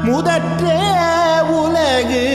முதற்றே உலகு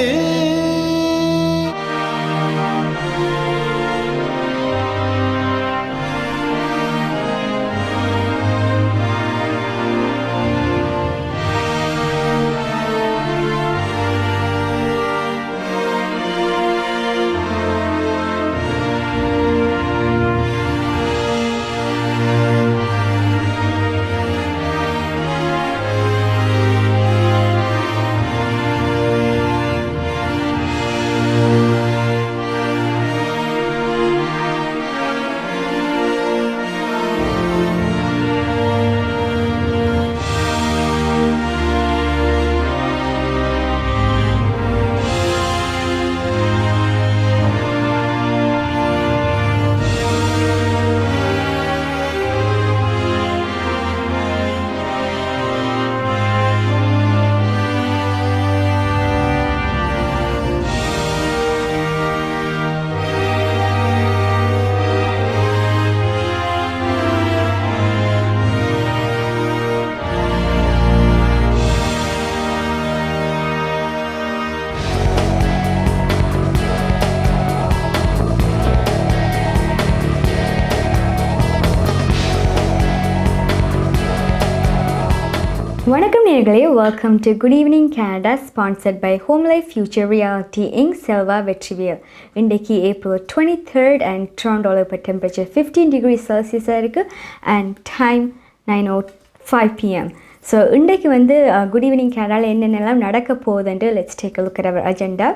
வணக்கம் நேயர்களே, welcome to good evening Canada, sponsored by Home life future reality in Selva Vetrivel. இன்றைக்கு ஏப்ரல் 23rd அண்ட் டொரண்டோவில் இப்போ டெம்பரேச்சர் 15 degrees செல்சியஸாக இருக்குது அண்ட் டைம் 9:05 PM. ஸோ இன்றைக்கு வந்து குட் ஈவினிங் கனடாவில் என்னென்னலாம் நடக்க போகுதுன்ட்டு let's take a look at our agenda.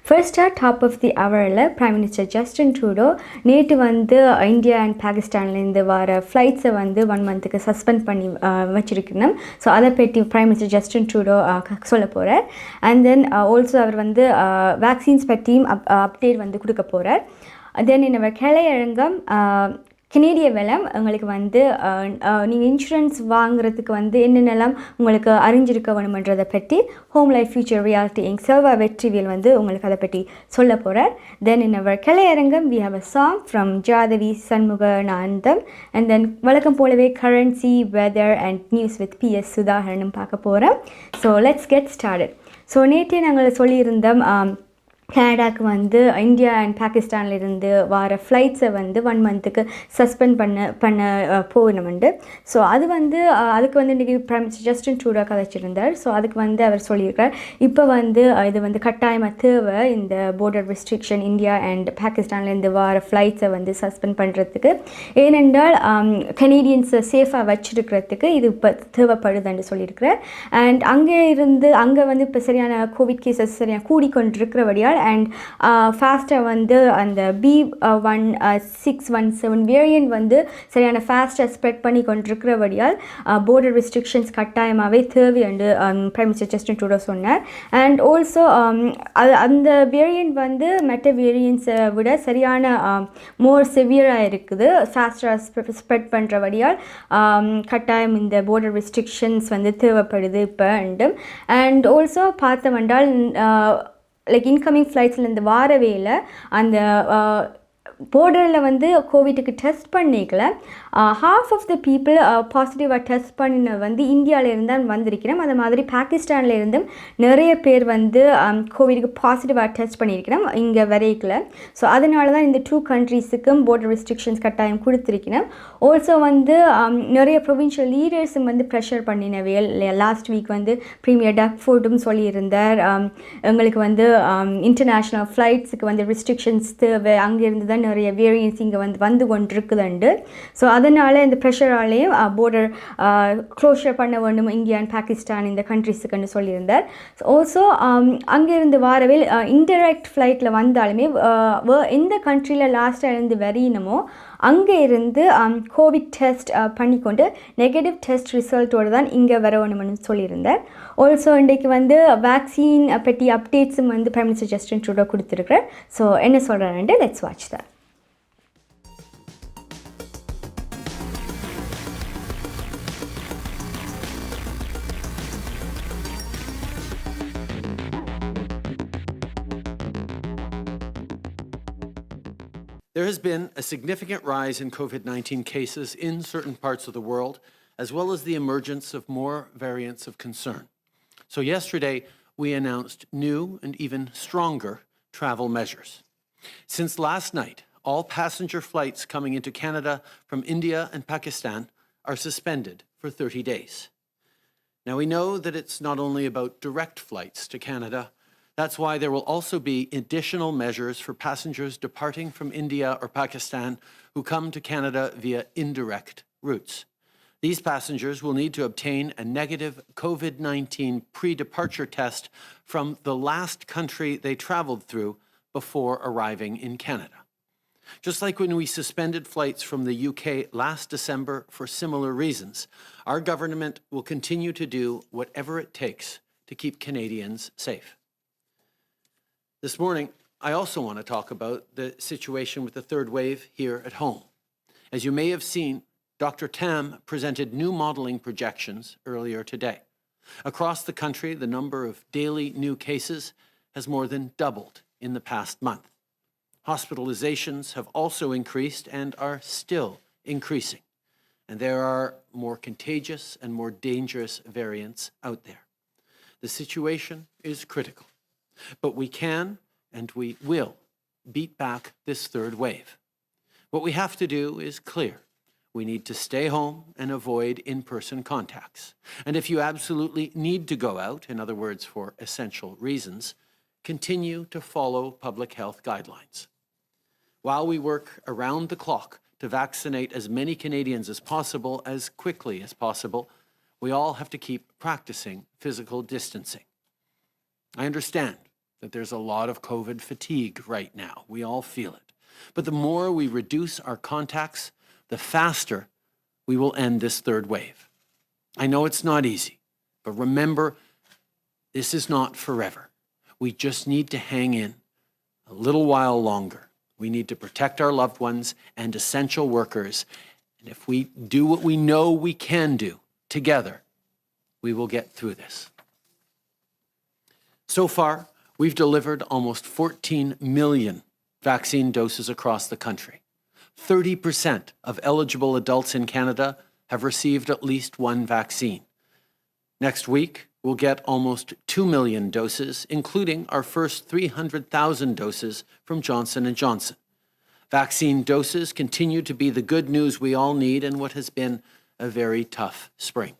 ஃபர்ஸ்ட்டாக டாப் ஆஃப் தி ஹவரில் பிரைம் மினிஸ்டர் ஜஸ்டின் ட்ரூடோ நேற்று வந்து இந்தியா அண்ட் பாகிஸ்தான்லேருந்து வர ஃப்ளைட்ஸை வந்து 1 monthக்கு சஸ்பெண்ட் பண்ணி வச்சுருக்கணும். ஸோ அதை பற்றி பிரைம் மினிஸ்டர் ஜஸ்டின் ட்ரூடோ சொல்ல போகிறார். அண்ட் தென் ஆல்சோ அவர் வந்து வேக்சின்ஸ் பற்றியும் அப்டேட் வந்து கொடுக்க போகிறார். தென் இந்த கிளையரங்கம் கனேடிய வெலம் உங்களுக்கு வந்து நீங்கள் இன்சூரன்ஸ் வாங்குறதுக்கு வந்து என்னென்னலாம் உங்களுக்கு அறிஞ்சிருக்க வேணுமன்றதை பற்றி home life future reality in Selva Vetrivel வந்து உங்களுக்கு அதை பற்றி சொல்ல போகிறார். தென் இன் அவர் கலையரங்கம் we have a song from Jathavi Shanmuganantham. And then வழக்கம் போலவே currency, weather and news with Ps.ச பார்க்க போகிறோம். So let's get started. So நேற்றே நாங்கள் சொல்லியிருந்தோம் கனடாவுக்கு வந்து இந்தியா அண்ட் பாகிஸ்தான்லேருந்து வர ஃப்ளைட்ஸை வந்து 1 monthக்கு சஸ்பெண்ட் பண்ண போகணுமெண்டு. ஸோ அது வந்து அதுக்கு வந்து இன்றைக்கி பிரைம் மினிஸ்டர் ஜஸ்டின் ட்ரூடோ கதைச்சிருந்தார். ஸோ அதுக்கு வந்து அவர் சொல்லியிருக்கார், இப்போ வந்து இது வந்து கட்டாயமாக தேவை இந்த போர்டர் ரெஸ்ட்ரிக்ஷன் இந்தியா அண்ட் பாகிஸ்தான்லேருந்து வர ஃப்ளைட்ஸை வந்து சஸ்பெண்ட் பண்ணுறதுக்கு. ஏனென்றால் கனேடியன்ஸை சேஃபாக வச்சுருக்கிறதுக்கு இது இப்போ தேவைப்படுதுன்னு சொல்லியிருக்கிறார். அண்ட் அங்கே வந்து இப்போ சரியான கோவிட் கேசஸ் சரியாக கூடிக்கொண்டிருக்கிறபடியால் அண்ட் ஃபாஸ்ட்டாக வந்து அந்த B.1.617 வேரியன்ட் வந்து சரியான ஃபாஸ்ட்டாக ஸ்ப்ரெட் பண்ணி கொண்டிருக்கிறபடியால் போர்டர் ரெஸ்ட்ரிக்ஷன்ஸ் கட்டாயமாகவே தேவை என்று பிரைம் மினிஸ்டர் ஜஸ்டின் ட்ரூடோ சொன்னார். அண்ட் ஆல்சோ அந்த வேரியன்ட் வந்து மற்ற வேரியன்ட்ஸை விட சரியான மோர் சிவியராக இருக்குது, ஃபாஸ்ட்டாக ஸ்ப்ரெட் பண்ணுறபடியால் கட்டாயம் இந்த போர்டர் ரெஸ்ட்ரிக்ஷன்ஸ் வந்து தேவைப்படுது இப்போ. அண்ட் ஆல்சோ பார்த்தோம்னால் லைக் இன்கமிங் ஃப்ளைட்ஸில் இந்த வாரவேல அந்த போர்டரில் வந்து கோவிட்டுக்கு டெஸ்ட் பண்ணிக்கல half ஆஃப் த பீப்புள் பாசிட்டிவாக டெஸ்ட் பண்ணின வந்து இந்தியாவிலேருந்து தான் வந்திருக்கிறோம். அது மாதிரி பாகிஸ்தான்லேருந்தும் நிறைய பேர் வந்து கோவிடுக்கு பாசிட்டிவாக டெஸ்ட் பண்ணியிருக்கிறோம் இங்கே வரைக்கல. ஸோ அதனால தான் இந்த 2 countries-க்கும் போர்டர் ரெஸ்ட்ரிக்ஷன்ஸ் கட்டாயம் கொடுத்துருக்கிறோம். ஆல்சோ வந்து நிறைய ப்ரொவின்ஷியல் லீடர்ஸும் வந்து ப்ரெஷர் பண்ணினவே. லாஸ்ட் வீக் வந்து ப்ரீமியர் டக்ஃபோர்டும் சொல்லியிருந்தார், எங்களுக்கு வந்து இன்டர்நேஷ்னல் ஃப்ளைட்ஸுக்கு வந்து ரெஸ்ட்ரிக்ஷன்ஸ் தேவை, அங்கேருந்து தான் நிறைய வேரியன்ஸ் இங்கே வந்து கொண்டிருக்குதுண்டு. ஸோ அதனால் இந்த ப்ரெஷராலேயும் போர்டர் க்ளோஷர் பண்ண வேண்டும் இந்தியா அண்ட் பாகிஸ்தான் இந்த கண்ட்ரிஸுக்குன்னு சொல்லியிருந்தார். ஆல்சோ அங்கேருந்து வாரவே இன்டெரக்ட் ஃப்ளைட்டில் வந்தாலுமே எந்த கண்ட்ரியில் லாஸ்ட்டாக இருந்து வரையினமோ அங்கே இருந்து கோவிட் டெஸ்ட் பண்ணிக்கொண்டு நெகட்டிவ் டெஸ்ட் ரிசல்ட்டோடு தான் இங்கே வரணும்னு சொல்லியிருந்தார். ஆல்சோ இன்றைக்கு வந்து வேக்சின் பற்றி அப்டேட்ஸும் வந்து பிரைம் மினிஸ்டர் ஜஸ்டின் ட்ரூடோ கொடுத்துருக்கிறார். ஸோ என்ன சொல்கிறாருன்ட்டு let's watch that. There has been a significant rise in COVID-19 cases in certain parts of the world, as well as the emergence of more variants of concern. So yesterday, we announced new and even stronger travel measures. Since last night, all passenger flights coming into Canada from India and Pakistan are suspended for 30 days. Now, we know that it's not only about direct flights to Canada. That's why there will also be additional measures for passengers departing from India or Pakistan who come to Canada via indirect routes. These passengers will need to obtain a negative COVID-19 pre-departure test from the last country they traveled through before arriving in Canada. Just like when we suspended flights from the UK last December for similar reasons, our government will continue to do whatever it takes to keep Canadians safe. This morning, I also want to talk about the situation with the third wave here at home. As you may have seen, Dr. Tam presented new modeling projections earlier today. Across the country, the number of daily new cases has more than doubled in the past month. Hospitalizations have also increased and are still increasing, and there are more contagious and more dangerous variants out there. The situation is critical, but we can and we will beat back this third wave. What we have to do is clear. We need to stay home and avoid in-person contacts. And if you absolutely need to go out, in other words, for essential reasons, continue to follow public health guidelines. While we work around the clock to vaccinate as many Canadians as possible, as quickly as possible, we all have to keep practicing physical distancing. I understand that there's a lot of COVID fatigue right now. We all feel it. But the more we reduce our contacts, the faster we will end this third wave. I know it's not easy, but remember, this is not forever. We just need to hang in a little while longer. We need to protect our loved ones and essential workers. And if we do what we know we can do together, we will get through this. So far, we've delivered almost 14 million vaccine doses across the country. 30% of eligible adults in Canada have received at least one vaccine. Next week, we'll get almost 2 million doses, including our first 300,000 doses from Johnson & Johnson. Vaccine doses continue to be the good news we all need in what has been a very tough spring.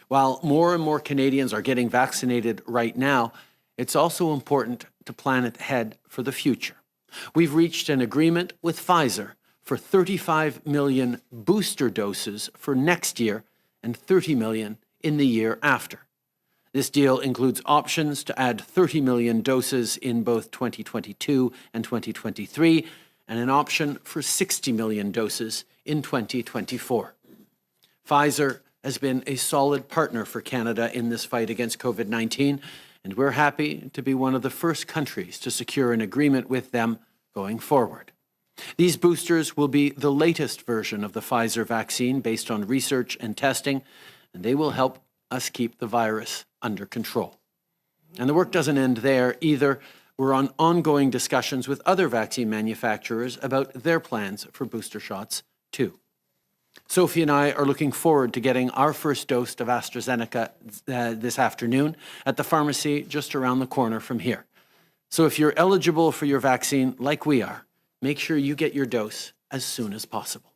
While more and more Canadians are getting vaccinated right now, it's also important to plan ahead for the future. We've reached an agreement with Pfizer for 35 million booster doses for next year and 30 million in the year after. This deal includes options to add 30 million doses in both 2022 and 2023, and an option for 60 million doses in 2024. Pfizer has been a solid partner for Canada in this fight against COVID-19, and we're happy to be one of the first countries to secure an agreement with them going forward. These boosters will be the latest version of the Pfizer vaccine based on research and testing, and they will help us keep the virus under control. And the work doesn't end there either. We're on ongoing discussions with other vaccine manufacturers about their plans for booster shots too. Sophie and I are looking forward to getting our first dose of AstraZeneca this afternoon at the pharmacy just around the corner from here. So if you're eligible for your vaccine like we are, make sure you get your dose as soon as possible.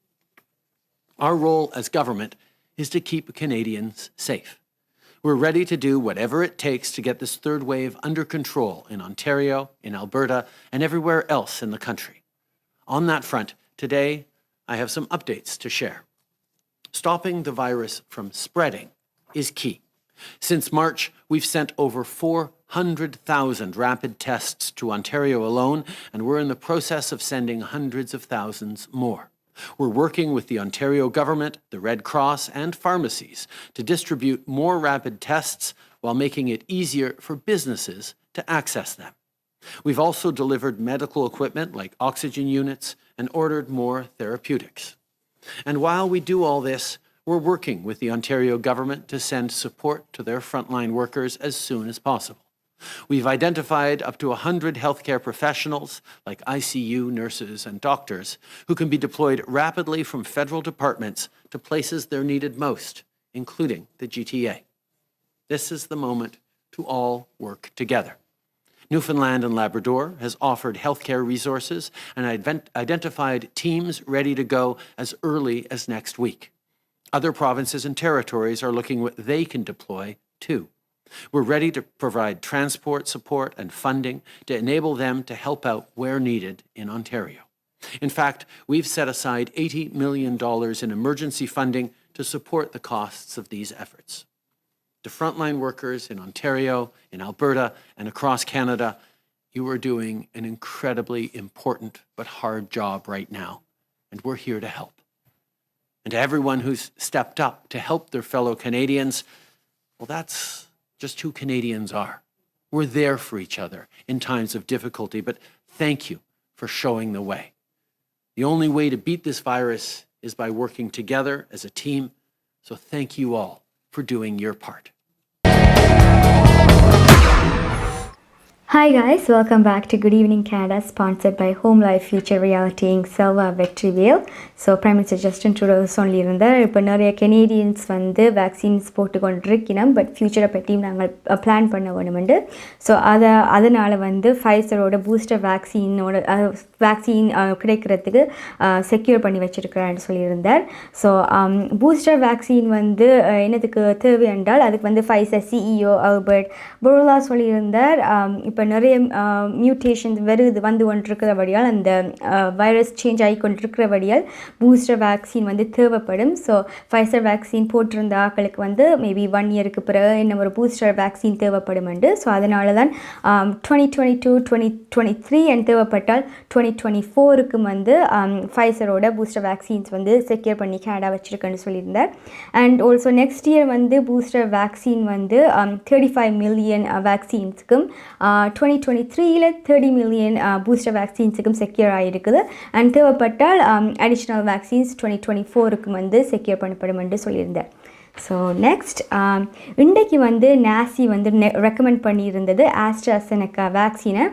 Our role as government is to keep Canadians safe. We're ready to do whatever it takes to get this third wave under control in Ontario, in Alberta, and everywhere else in the country. On that front, today, I have some updates to share. Stopping the virus from spreading is key. Since March, we've sent over 400,000 rapid tests to Ontario alone, and we're in the process of sending hundreds of thousands more. We're working with the Ontario government, the Red Cross, and pharmacies to distribute more rapid tests while making it easier for businesses to access them. We've also delivered medical equipment like oxygen units and ordered more therapeutics. And while we do all this, we're working with the Ontario government to send support to their frontline workers as soon as possible. We've identified up to 100 healthcare professionals, like ICU nurses and doctors, who can be deployed rapidly from federal departments to places they're needed most, including the GTA. This is the moment to all work together. Newfoundland and Labrador has offered healthcare resources and identified teams ready to go as early as next week. Other provinces and territories are looking what they can deploy too. We're ready to provide transport support and funding to enable them to help out where needed in Ontario. In fact, we've set aside $80 million in emergency funding to support the costs of these efforts. To frontline workers in Ontario, in Alberta, and across Canada, you are doing an incredibly important but hard job right now, and we're here to help. And to everyone who's stepped up to help their fellow Canadians, well, that's just who Canadians are. We're there for each other in times of difficulty, but thank you for showing the way. The only way to beat this virus is by working together as a team, so thank you all for doing your part. Hi guys, welcome back to Good Evening Canada, sponsored by Home Life Future Reality Inc. Selva Vetrivel. So Prime Minister Justin Trudeau சொல்லியிருந்தார், இப்போ நிறைய Canadians வந்து vaccines போட்டுக்கொண்டிருக்கணும், but ஃபியூச்சரை பற்றியும் நாங்கள் plan பண்ண வேணுமெண்டு. So அதனால் வந்து ஃபைசரோட பூஸ்டர் வேக்சின் கிடைக்கிறதுக்கு செக்யூர் பண்ணி வச்சுருக்கிறான்னு சொல்லியிருந்தார். ஸோ பூஸ்டர் வேக்சின் வந்து என்னதுக்கு தேவை என்றால் அதுக்கு வந்து ஃபைசர் சிஇஓ ஆல்பர்ட் பொரோலா சொல்லியிருந்தார். இப்போ நிறைய மியூட்டேஷன்ஸ் வந்து கொண்டிருக்கிறபடியால் அந்த வைரஸ் சேஞ்ச் ஆகி கொண்டிருக்கிறபடியால் பூஸ்டர் வேக்சின் வந்து தேவைப்படும். ஸோ ஃபைசர் வேக்சின் போட்டிருந்த ஆக்களுக்கு வந்து மேபி 1 இயருக்கு பிறகு என்ன ஒரு பூஸ்டர் வேக்சின் தேவைப்படும் உண்டு. ஸோ அதனால தான் 2022, 2023 அண்ட் தேவைப்பட்டால் 2024க்கு வந்து ஃபைசரோட பூஸ்டர் வேக்சின்ஸ் வந்து செக்யூர் பண்ணி கேனடா வச்சுருக்கேன்னு சொல்லியிருந்தார். அண்ட் ஆல்சோ நெக்ஸ்ட் இயர் வந்து பூஸ்டர் வேக்சின் வந்து 35 மில்லியன் வேக்சின்ஸுக்கும் 2023ல 30 மில்லியன் பூஸ்டர் வேக்சின்ஸுக்கும் செக்யூர் ஆகிருக்குது. அண்ட் தேவைப்பட்டால் அடிஷ்னல் வேக்சின்ஸ் 2024க்கு வந்து செக்யூர் பண்ணப்படும் என்று சொல்லியிருந்தார். ஸோ நெக்ஸ்ட் இன்றைக்கு வந்து நாசி வந்து ரெக்கமெண்ட் பண்ணியிருந்தது ஆஸ்ட்ராசெனக்கா வேக்சினை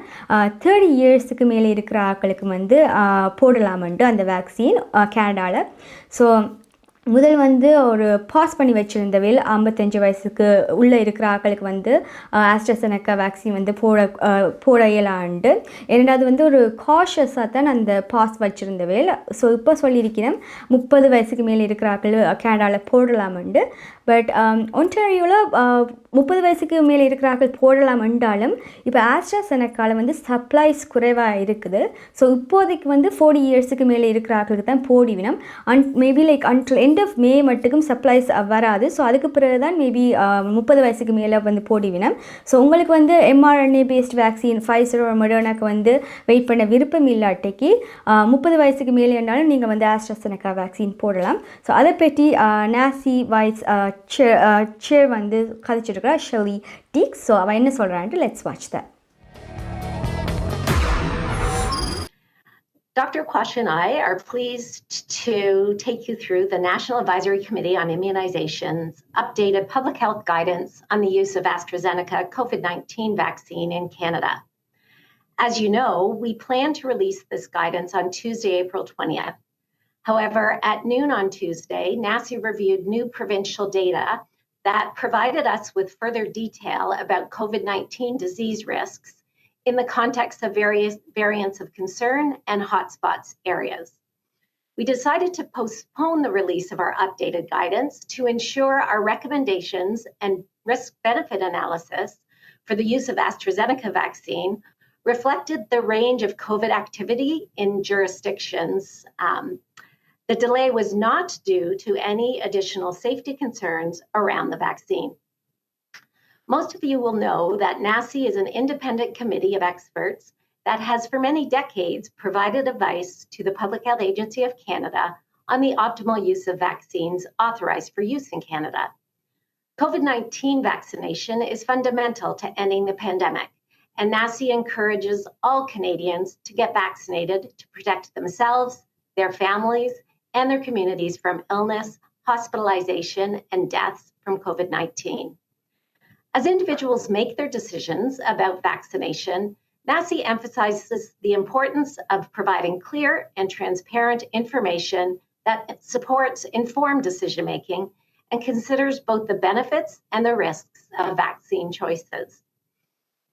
30 இயர்ஸுக்கு மேலே இருக்கிற ஆட்களுக்கு வந்து போடலாமன்ட்டு அந்த வேக்சின் கேனடாவில். ஸோ முதல் வந்து ஒரு பாஸ் பண்ணி வச்சுருந்தவில் 55 வயசுக்கு உள்ளே இருக்கிற ஆக்களுக்கு வந்து ஆஸ்ட்ராசெனக்கா வேக்சின் வந்து போட இயலாண்டு. இரண்டாவது வந்து ஒரு காஷியஸாக தான் அந்த பாஸ் வச்சுருந்தவில். ஸோ இப்போ சொல்லியிருக்கிறேன் 30 வயசுக்கு மேலே இருக்கிற ஆக்கள் கேனடாவில் போடலாமண்டு. பட் ஒன்டாரியோவில் 30 வயசுக்கு மேலே இருக்கிற ஆக்கள் போடலாம் என்றாலும் இப்போ ஆஸ்ட்ராசெனக்காவில் வந்து சப்ளைஸ் குறைவாக இருக்குது. ஸோ இப்போதைக்கு வந்து 40 இயர்ஸுக்கு மேலே இருக்கிற ஆக்களுக்கு தான் போடிவினோம். Maybe like until end of May மட்டுக்கும் சப்ளைஸ் வராது. ஸோ அதுக்கு பிறகு தான் மேபி 30 வயசுக்கு மேலே வந்து போடிவினோம். ஸோ உங்களுக்கு வந்து mRNA பேஸ்ட் வேக்சின் ஃபைசர் மொடர்னாக்கு வந்து வெயிட் பண்ண விருப்பம் இல்லாட்டிக்கு 30 வயசுக்கு மேலே என்றாலும் நீங்கள் வந்து ஆஸ்ட்ராசெனக்கா வேக்சின் போடலாம். ஸோ அதை பற்றி நாசி வைஸ் சேர் வந்து கதைச்சிருக்கிறா ஷெல்லி டீக்ஸ். ஸோ அவன் என்ன சொல்கிறான்ட்டு let's watch that. Dr. Quash and I are pleased to take you through the National Advisory Committee on Immunizations updated public health guidance on the use of AstraZeneca COVID-19 vaccine in Canada. As you know, we plan to release this guidance on Tuesday, April 20th. However, at noon on Tuesday, NACI reviewed new provincial data that provided us with further detail about COVID-19 disease risks in the context of various variants of concern and hotspots areas. We decided to postpone the release of our updated guidance to ensure our recommendations and risk-benefit analysis for the use of AstraZeneca vaccine reflected the range of COVID activity in jurisdictions. The delay was not due to any additional safety concerns around the vaccine. Most of you will know that NACI is an independent committee of experts that has for many decades provided advice to the Public Health Agency of Canada on the optimal use of vaccines authorized for use in Canada. COVID-19 vaccination is fundamental to ending the pandemic, and NACI encourages all Canadians to get vaccinated to protect themselves, their families, and their communities from illness, hospitalization, and deaths from COVID-19. As individuals make their decisions about vaccination, NACI emphasizes the importance of providing clear and transparent information that supports informed decision-making and considers both the benefits and the risks of vaccine choices.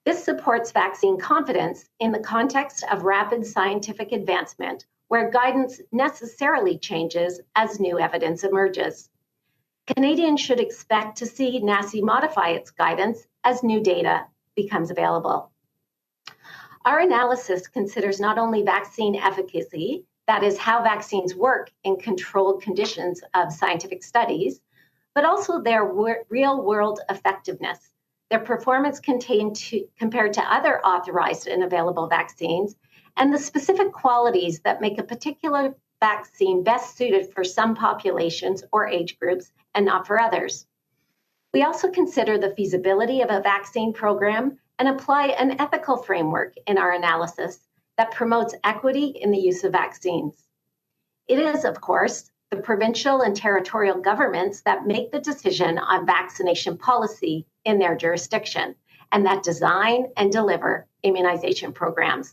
This supports vaccine confidence in the context of rapid scientific advancement, where guidance necessarily changes as new evidence emerges. Canadians should expect to see NACI modify its guidance as new data becomes available. Our analysis considers not only vaccine efficacy, that is how vaccines work in controlled conditions of scientific studies, but also their real-world effectiveness, their performance compared to other authorized and available vaccines, and the specific qualities that make a particular vaccine best suited for some populations or age groups and not for others. We also consider the feasibility of a vaccine program and apply an ethical framework in our analysis that promotes equity in the use of vaccines. It is, of course, the provincial and territorial governments that make the decision on vaccination policy in their jurisdiction and that design and deliver immunization programs.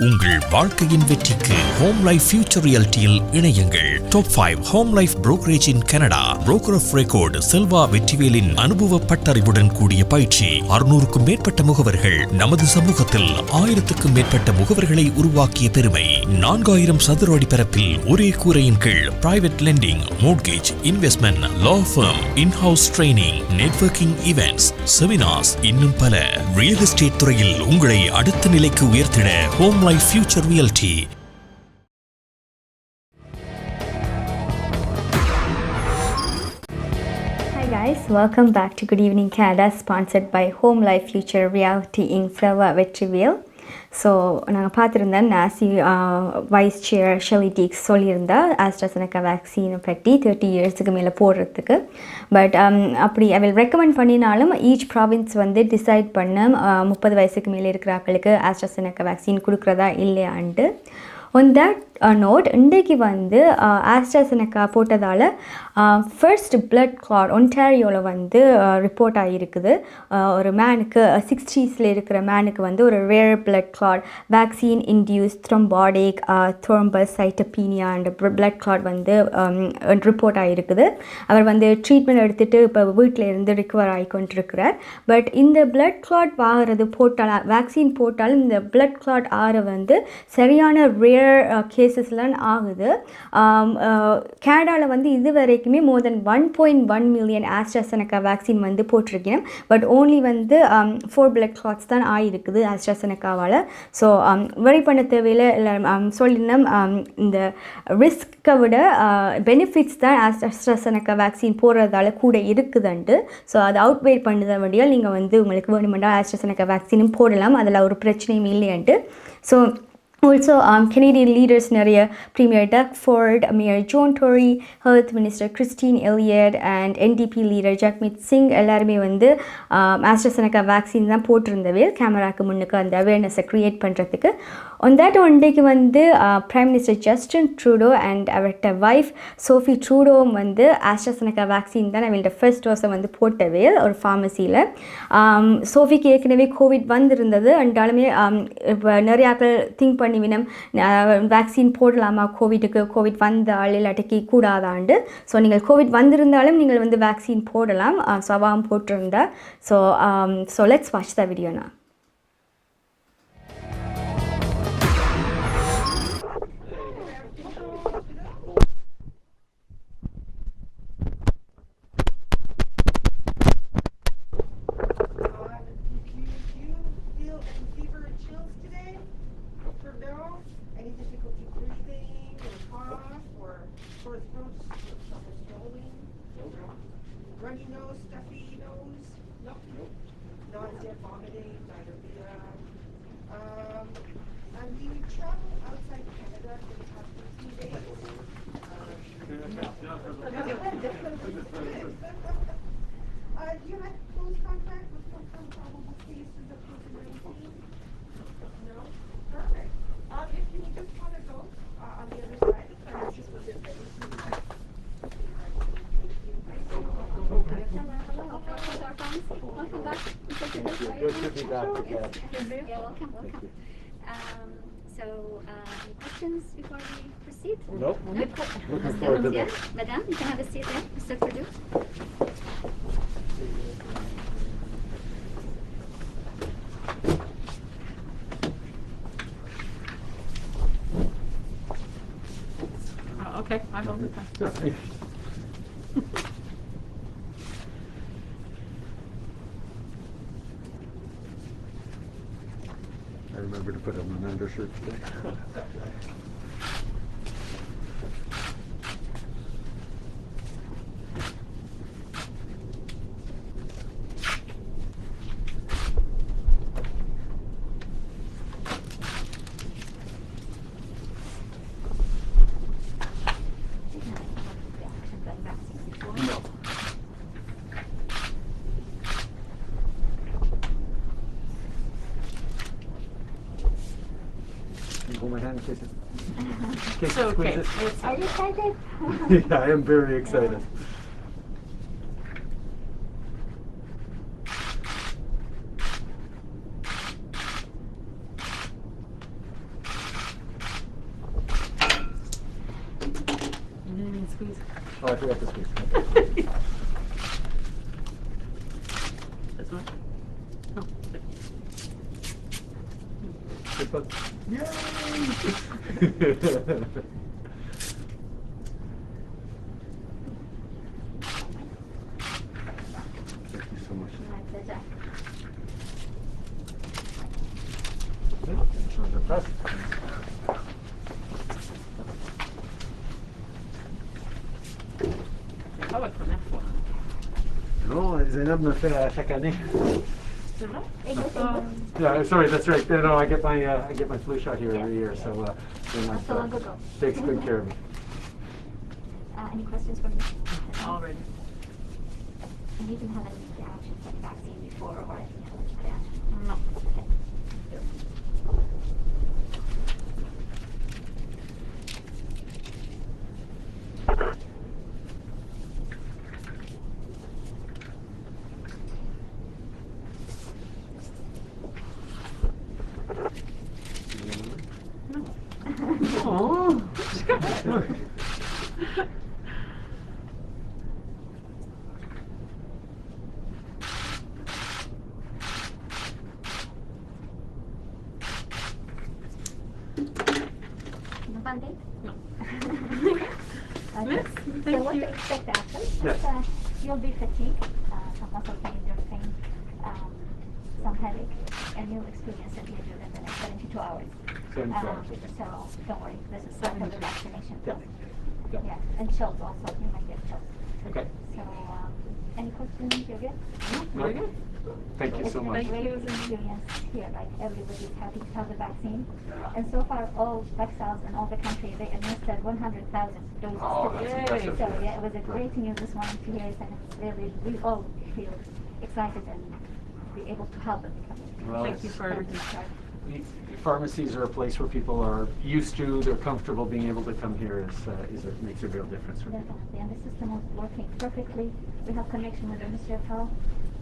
உங்கள் வாழ்க்கையின் வெற்றிக்கு home life future ரியாலிட்டியில் இணையுங்கள். Top 5 home life brokerage in Canada. Broker of record Selva வெற்றிவேலின் அனுபவ பட்டறிவுடன் கூடிய பயிற்சி. 600க்கும் மேற்பட்ட முகவர்கள் நமது சமூகத்தில் 1000க்கும் மேற்பட்ட முகவர்களை உருவாக்கிய பெருமை. 4000 சதுர அடி பரப்பில் ஒரே கூரையின் கீழ் private lending, mortgage, investment, law firm, in house training, networking events, seminars, இன்னும் பல. ரியல் எஸ்டேட் துறையில் உங்களை அடுத்த நிலைக்கு உயர்த்திட home Life Future Realty. Hi guys, welcome back to Good Evening Canada, sponsored by Home Life Future Realty in Selva Vetrivel. So நாங்கள் பார்த்துருந்தேன் நாசி wise சேர் Shelly டீக்ஸ் சொல்லியிருந்தா ஆஸ்ட்ராசெனக்கா வேக்சினை பற்றி 30 இயர்ஸுக்கு மேலே போடுறதுக்கு. பட் அப்படி ஐ வில் ரெக்கமெண்ட் பண்ணினாலும் ஈச் ப்ராவின்ஸ் வந்து டிசைட் பண்ண 30 வயசுக்கு மேலே இருக்கிறாங்களுக்கு ஆஸ்ட்ராசெனக்கா வேக்சின் கொடுக்குறதா இல்லையான்ட்டு. On that note, இன்றைக்கு வந்து ஆஸ்ட்ராசெனக்கா போட்டதால் ஃபர்ஸ்ட் பிளட் கிளாட் ஒன்டாரியோவில் வந்து ரிப்போர்ட் ஆகியிருக்குது. ஒரு மேனுக்கு 60s இருக்கிற மேனுக்கு வந்து ஒரு rare blood clot vaccine induce thrombotic thrombocytopenia and blood clot வந்து ரிப்போர்ட் ஆகியிருக்குது. அவர் வந்து ட்ரீட்மெண்ட் எடுத்துகிட்டு இப்போ வீட்டில் இருந்து ரிக்கவர் ஆகிக்கொண்டிருக்கிறார். பட் இந்த பிளட் கிளாட் ஆகிறது போட்டால் வேக்சின் போட்டாலும் இந்த பிளட் கிளாட் ஆற வந்து சரியான ரேர் கேசஸ்லாம் ஆகுது. கனடாவில் வந்து இது வரைக்குமே மோர் தென் 1.1 மில்லியன் ஆஸ்ட்ராசெனக்கா வேக்சின் வந்து போட்டிருக்கேன். பட் ஓன்லி வந்து 4 பிளட் கிளாட்ஸ் தான் ஆகிருக்குது ஆஸ்ட்ராசெனக்காவால். ஸோ வரி பண்ண தேவையில் இல்லை சொல்லினோம். இந்த ரிஸ்க்கை விட பெனிஃபிட்ஸ் தான் ஆஸ்ட்ராசெனக்கா வேக்சின் போடுறதால கூட இருக்குதுன்ட்டு. ஸோ அதை அவுட்வெயிட் பண்ணுத வழியால் நீங்கள் வந்து உங்களுக்கு வேணுமெண்டா ஆஸ்ட்ராசெனக்கா வேக்சினும் போடலாம், அதில் ஒரு பிரச்சனையும் இல்லைன்ட்டு. ஸோ also, Canadian leaders நிறைய Premier Doug Ford, Mayor John Tory, Health Minister Christine Elliott and NDP leader Jagmeet Singh எல்லாருமே வந்து ஆஸ்ட்ராசெனக்கா வேக்சின் தான் போட்டிருந்தவே கேமராக்கு முன்னுக்கு அந்த அவேர்னஸை க்ரியேட் பண்ணுறதுக்கு. On that one day வந்து Prime Minister Justin Trudeau and அவர்கிட்ட வைஃப் சோஃபி ட்ரூடோ வந்து ஆஸ்ட்ராசெனக்கா வேக்சின் தான் அவங்களோட ஃபர்ஸ்ட் டோஸை வந்து போட்டவே ஒரு ஃபார்மசியில். சோஃபிக்கு ஏற்கனவே கோவிட் வந்திருந்தது. அண்டாலுமே இப்போ நிறையாக்கள் திங்க் பண்ணி வினம் வேக்சின் போடலாமா கோவிட்டுக்கு, கோவிட் வந்தால் இல்லாட்டிக்கு கூடாதாண்டு. ஸோ நீங்கள் கோவிட் வந்திருந்தாலும் நீங்கள் வந்து வேக்சின் போடலாம். ஸோ அவாம் போட்டிருந்தா. So let's watch the video now. Runny nose, stuffy nose? Nope. Nausea, vomiting, diarrhea. And do you travel outside Canada for the past 15 days? Do you have close contact with some probable cases of COVID-19? No? Perfect. If you just want to go on the other side, I'm just a bit ready. Welcome back. Good to be back again. Yeah, welcome. So, any questions before we proceed? seat? Nope. Looking forward to this. Madame, you can have a seat there. Mr. Trudeau. Okay, I hold it. I remember to put on an undershirt today. No. You hold my hand in case it, in case It's it okay. squeezes. It's Are you excited? Yeah, I am very excited. You didn't even squeeze. Oh, I forgot to squeeze. Okay. This one? No. Good luck. Yay! Thank you so much. My pleasure. Under press. Ah ouais, première fois. Non, Zainab me fait chaque année. C'est vrai? Yeah, sorry, that's right. No, I get my flu shot here every year, so Zainab, Not so long ago. takes good care of me. Any questions for me? Already. And you didn't have any reactions to the vaccine before or any allergic reaction? No. Okay. Oh. No band-aid? No. Okay. Yes, So thank what you. to expect after? Yes. You'll be fatigued, some muscle pain, joint pain, some headache, and you'll experience it usually in the next 72 hours. So don't worry, this is part of the vaccination. Yeah. Yeah, and chills also, you might get chills. Okay. So, any questions? You're good? Very good. Thank you so much. It's a great experience here, like everybody's happy to have the vaccine. And so far, all vaccines in all the country, they administered 100,000 doses. Oh, that's Yay. impressive. So yeah, it was a great news this morning to hear it, and it's really, we all feel excited and be able to help it. Well, Thank you for everything. Pharmacies are a place where people are used to, they're comfortable. Being able to come here makes a real difference for people. Definitely, and the system is working perfectly. We have connection with the Ministry of Health.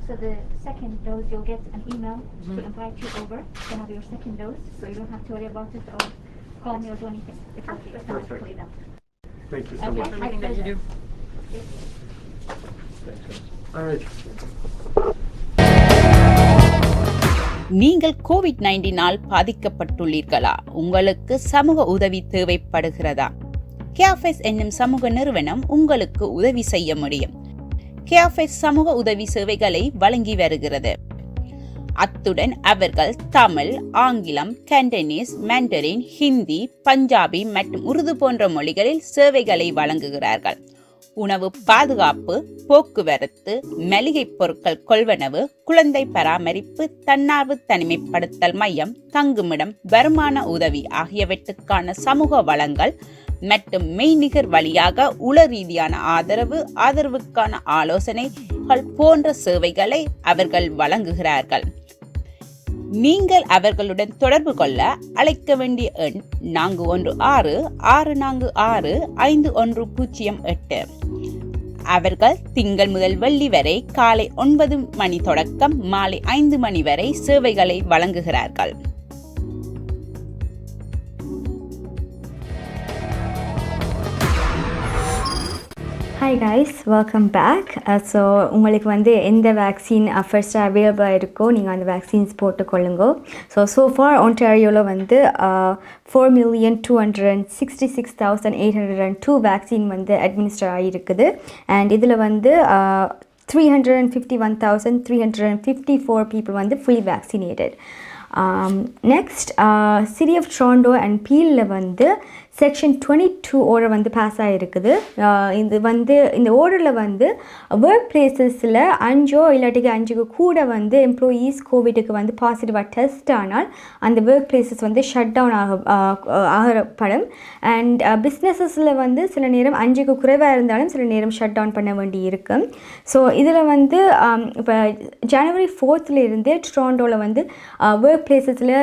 So the second dose, you'll get an email to invite you over to have your second dose, so you don't have to worry about it or call me or do anything. It will be automatically done. Thank you so Okay. much. For everything that you do. Thanks. All right. நீங்கள் COVID-19 பாதிக்கப்பட்டுள்ளீர்களா? உங்களுக்கு சமூக உதவி தேவைப்படுகிறதா? கேஃபெஸ் என்னும் சமூக நிறுவனம் உங்களுக்கு உதவி செய்ய முடியும். கேஃபெஸ் சமூக உதவி சேவைகளை வழங்கி வருகிறது. அத்துடன் அவர்கள் தமிழ், ஆங்கிலம், கண்டனீஸ், மண்டரின், ஹிந்தி, பஞ்சாபி மற்றும் உருது போன்ற மொழிகளில் சேவைகளை வழங்குகிறார்கள். உணவு பாதுகாப்பு, போக்குவரத்து, மளிகை பொருட்கள் கொள்வனவு, குழந்தை பராமரிப்பு, தன்னார்வ தனிமைப்படுத்தல் மையம், தங்குமிடம், வருமான உதவி ஆகியவற்றுக்கான சமூக வளங்கள் மற்றும் மெய்நிகர் வழியாக உள ரீதியான ஆதரவுக்கான ஆலோசனைகள் போன்ற சேவைகளை அவர்கள் வழங்குகிறார்கள். நீங்கள் அவர்களுடன் தொடர்பு கொள்ள அழைக்க வேண்டிய எண் 416-646-5108. அவர்கள் திங்கள் முதல் வெள்ளி வரை காலை 9 மணி தொடக்கம் மாலை 5 மணி வரை சேவைகளை வழங்குகிறார்கள். Hi guys, welcome back. So உங்களுக்கு வந்து எந்த வேக்சின் ஃபர்ஸ்ட்டாக அவைலபிளாக இருக்கோ நீங்கள் அந்த வேக்சின்ஸ் போட்டுக்கொள்ளுங்க. ஸோ ஃபார் ஒன்டாரியோவில் வந்து 4,266,802 வேக்சின் வந்து அட்மினிஸ்டர் ஆகியிருக்குது. அண்ட் இதில் வந்து 351,354 people வந்து fully vaccinated. Next city of Toronto and பீலில் வந்து செக்ஷன் 22 ஆர்டர் வந்து பாஸ் ஆகிருக்குது. இது வந்து இந்த ஆர்டரில் வந்து ஒர்க் பிளேசஸில் 5 இல்லாட்டிக்கு 5க்கு கூட வந்து எம்ப்ளாயீஸ் கோவிடுக்கு வந்து பாசிட்டிவாக டெஸ்ட் ஆனால் அந்த ஒர்க் பிளேசஸ் வந்து ஷட் டவுன் ஆகப்படும். அண்ட் பிஸ்னஸஸில் வந்து சில நேரம் 5க்கு குறைவாக இருந்தாலும் சில நேரம் ஷட் டவுன் பண்ண வேண்டி இருக்கும். ஸோ இதில் வந்து இப்போ January 4th டொரண்டோவில் வந்து ஒர்க் பிளேசஸில்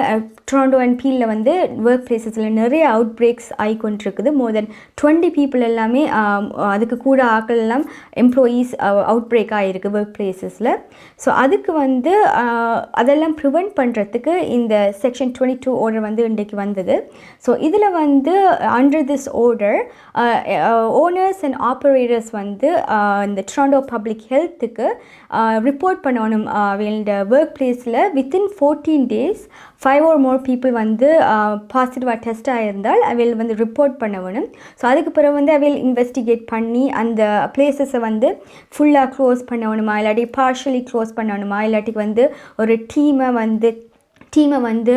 டொரண்டோ அண்ட் பீலில் வந்து ஒர்க் பிளேசஸில் நிறைய அவுட் பிரேக்ஸ் ஆகிக்கொண்டிருக்குது. மோர் தென் 20 people எல்லாமே அதுக்கு கூட ஆக்கள் எல்லாம் எம்ப்ளாயீஸ் அவுட் பிரேக் ஆகிருக்கு ஒர்க் பிளேசஸில். ஸோ அதுக்கு வந்து அதெல்லாம் ப்ரிவெண்ட் பண்ணுறதுக்கு இந்த செக்ஷன் 22 ஆர்டர் வந்து இன்றைக்கு வந்தது. ஸோ இதில் வந்து under this order owners and operators வந்து இந்த டொரண்டோ பப்ளிக் ஹெல்த்துக்கு ரிப்போர்ட் பண்ணணும். இந்த ஒர்க் பிளேஸில் within 14 days 5 or more people வந்து பாசிட்டிவாக டெஸ்ட் ஆகியிருந்தால் அவையில் வந்து ரிப்போர்ட் பண்ண வேணும். ஸோ அதுக்கு பிறகு வந்து அவையில் இன்வெஸ்டிகேட் பண்ணி அந்த பிளேசஸை வந்து ஃபுல்லாக க்ளோஸ் பண்ணணுமா இல்லாட்டி பார்ஷலி க்ளோஸ் பண்ணணுமா இல்லாட்டிக்கு வந்து ஒரு டீமை வந்து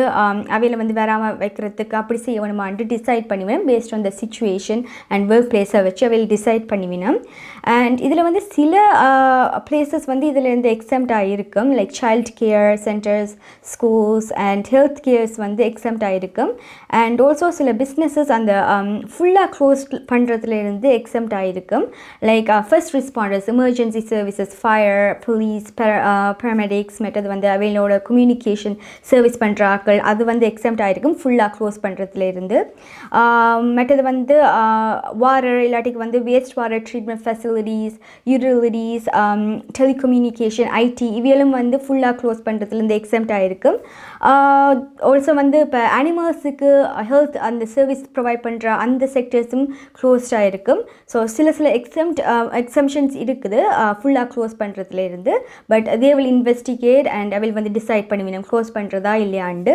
அவையில் வந்து வராமல் வைக்கிறதுக்கு அப்படி செய்ய வேணுமான்ட்டு டிசைட் பண்ணிவிடும். Based on the situation and work பிளேஸை வச்சு அவையில் டிசைட் பண்ணிவிடும். அண்ட் இதில் வந்து சில பிளேசஸ் வந்து இதில் இருந்து எக்ஸம்ட் ஆகிருக்கும். Like child care centres, schools and health CARES வந்து எக்ஸம்ட் ஆகிருக்கும். அண்ட் ஆல்சோ சில பிஸ்னஸஸ் அந்த ஃபுல்லாக க்ளோஸ் பண்ணுறதுலேருந்து எக்ஸம்ட் ஆகிருக்கும். Like first responders, emergency services, fire, police, paramedics, மற்றது வந்து அவையிலோட கம்யூனிகேஷன் சர்வீஸ் பண்ணுற ஆக்கள் அது வந்து எக்ஸம்ட் ஆகிருக்கும் ஃபுல்லாக க்ளோஸ் பண்ணுறதுலேருந்து. மற்றது வந்து வாட்டர் இல்லாட்டிக்கு வந்து waste water treatment facilities, utilities, telecommunication, IT இவையெல்லாம் வந்து ஃபுல்லாக க்ளோஸ் பண்ணுறதுலேருந்து எக்ஸம்ட் ஆகிருக்கும். ஆல்சோ வந்து இப்போ அனிமல்ஸுக்கு ஹெல்த் அந்த சர்வீஸ் ப்ரொவைட் பண்ணுற அந்த செக்டர்ஸும் க்ளோஸ்ட் ஆகிருக்கும். ஸோ சில எக்ஸம்ஷன்ஸ் இருக்குது ஃபுல்லாக க்ளோஸ் பண்ணுறதுலேருந்து. But they will investigate and அவில் வந்து டிசைட் பண்ணுவேன் க்ளோஸ் பண்ணுறதா இல்லையாண்டு.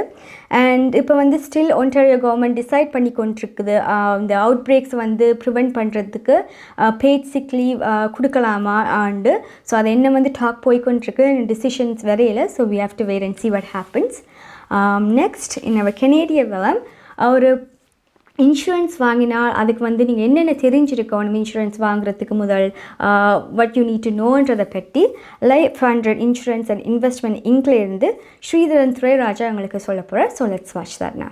அண்ட் இப்போ வந்து ஸ்டில் ஒன்டாரியோ கவர்மெண்ட் டிசைட் பண்ணி கொண்டிருக்குது இந்த அவுட் பிரேக்ஸ் வந்து ப்ரிவெண்ட் பண்ணுறதுக்கு பெய்ட் சிக் லீவ் கொடுக்கலாமா ஆண்டு. ஸோ அதை என்ன வந்து டாக் போய்கொண்டிருக்கு, டிசிஷன்ஸ் வரையில. So we have to wait and see what happens. Next in our Canadian வளம் ஒரு இன்சூரன்ஸ் வாங்கினால் அதுக்கு வந்து நீங்கள் என்னென்ன தெரிஞ்சிருக்கணும் இன்சூரன்ஸ் வாங்குறதுக்கு முதல் what you need to knowன்றதை பற்றி லைஃப் 100 இன்சூரன்ஸ் அண்ட் இன்வெஸ்ட்மெண்ட் இங்கிலேருந்து ஸ்ரீதரன் துரைராஜா உங்களுக்கு சொல்ல போகிறேன். So let's watch that now.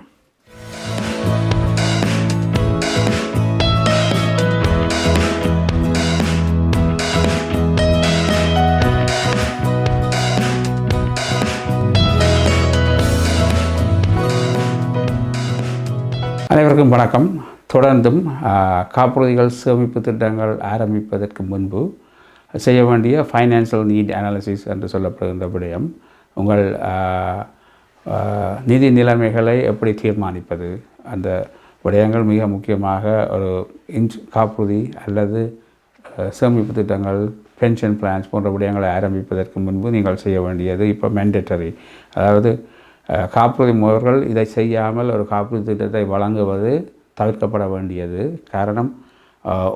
அனைவருக்கும் வணக்கம். தொடர்ந்தும் காப்புறுதிகள் சேமிப்பு திட்டங்கள் ஆரம்பிப்பதற்கு முன்பு செய்ய வேண்டிய ஃபைனான்சியல் நீட் அனாலிசிஸ் என்று சொல்லப்படுகின்ற விடயம், உங்கள் நிதி நிலைமைகளை எப்படி தீர்மானிப்பது, அந்த விடயங்கள் மிக முக்கியமாக ஒரு காப்புறுதி அல்லது சேமிப்பு திட்டங்கள், பென்ஷன் பிளான்ஸ் போன்ற விடயங்களை ஆரம்பிப்பதற்கு முன்பு நீங்கள் செய்ய வேண்டியது இப்போ மேண்டேட்டரி. அதாவது காப்புறுதி முகவர்கள் இதை செய்யாமல் ஒரு காப்புறுதி திட்டத்தை வழங்குவது தவிர்க்கப்பட வேண்டியது. காரணம்,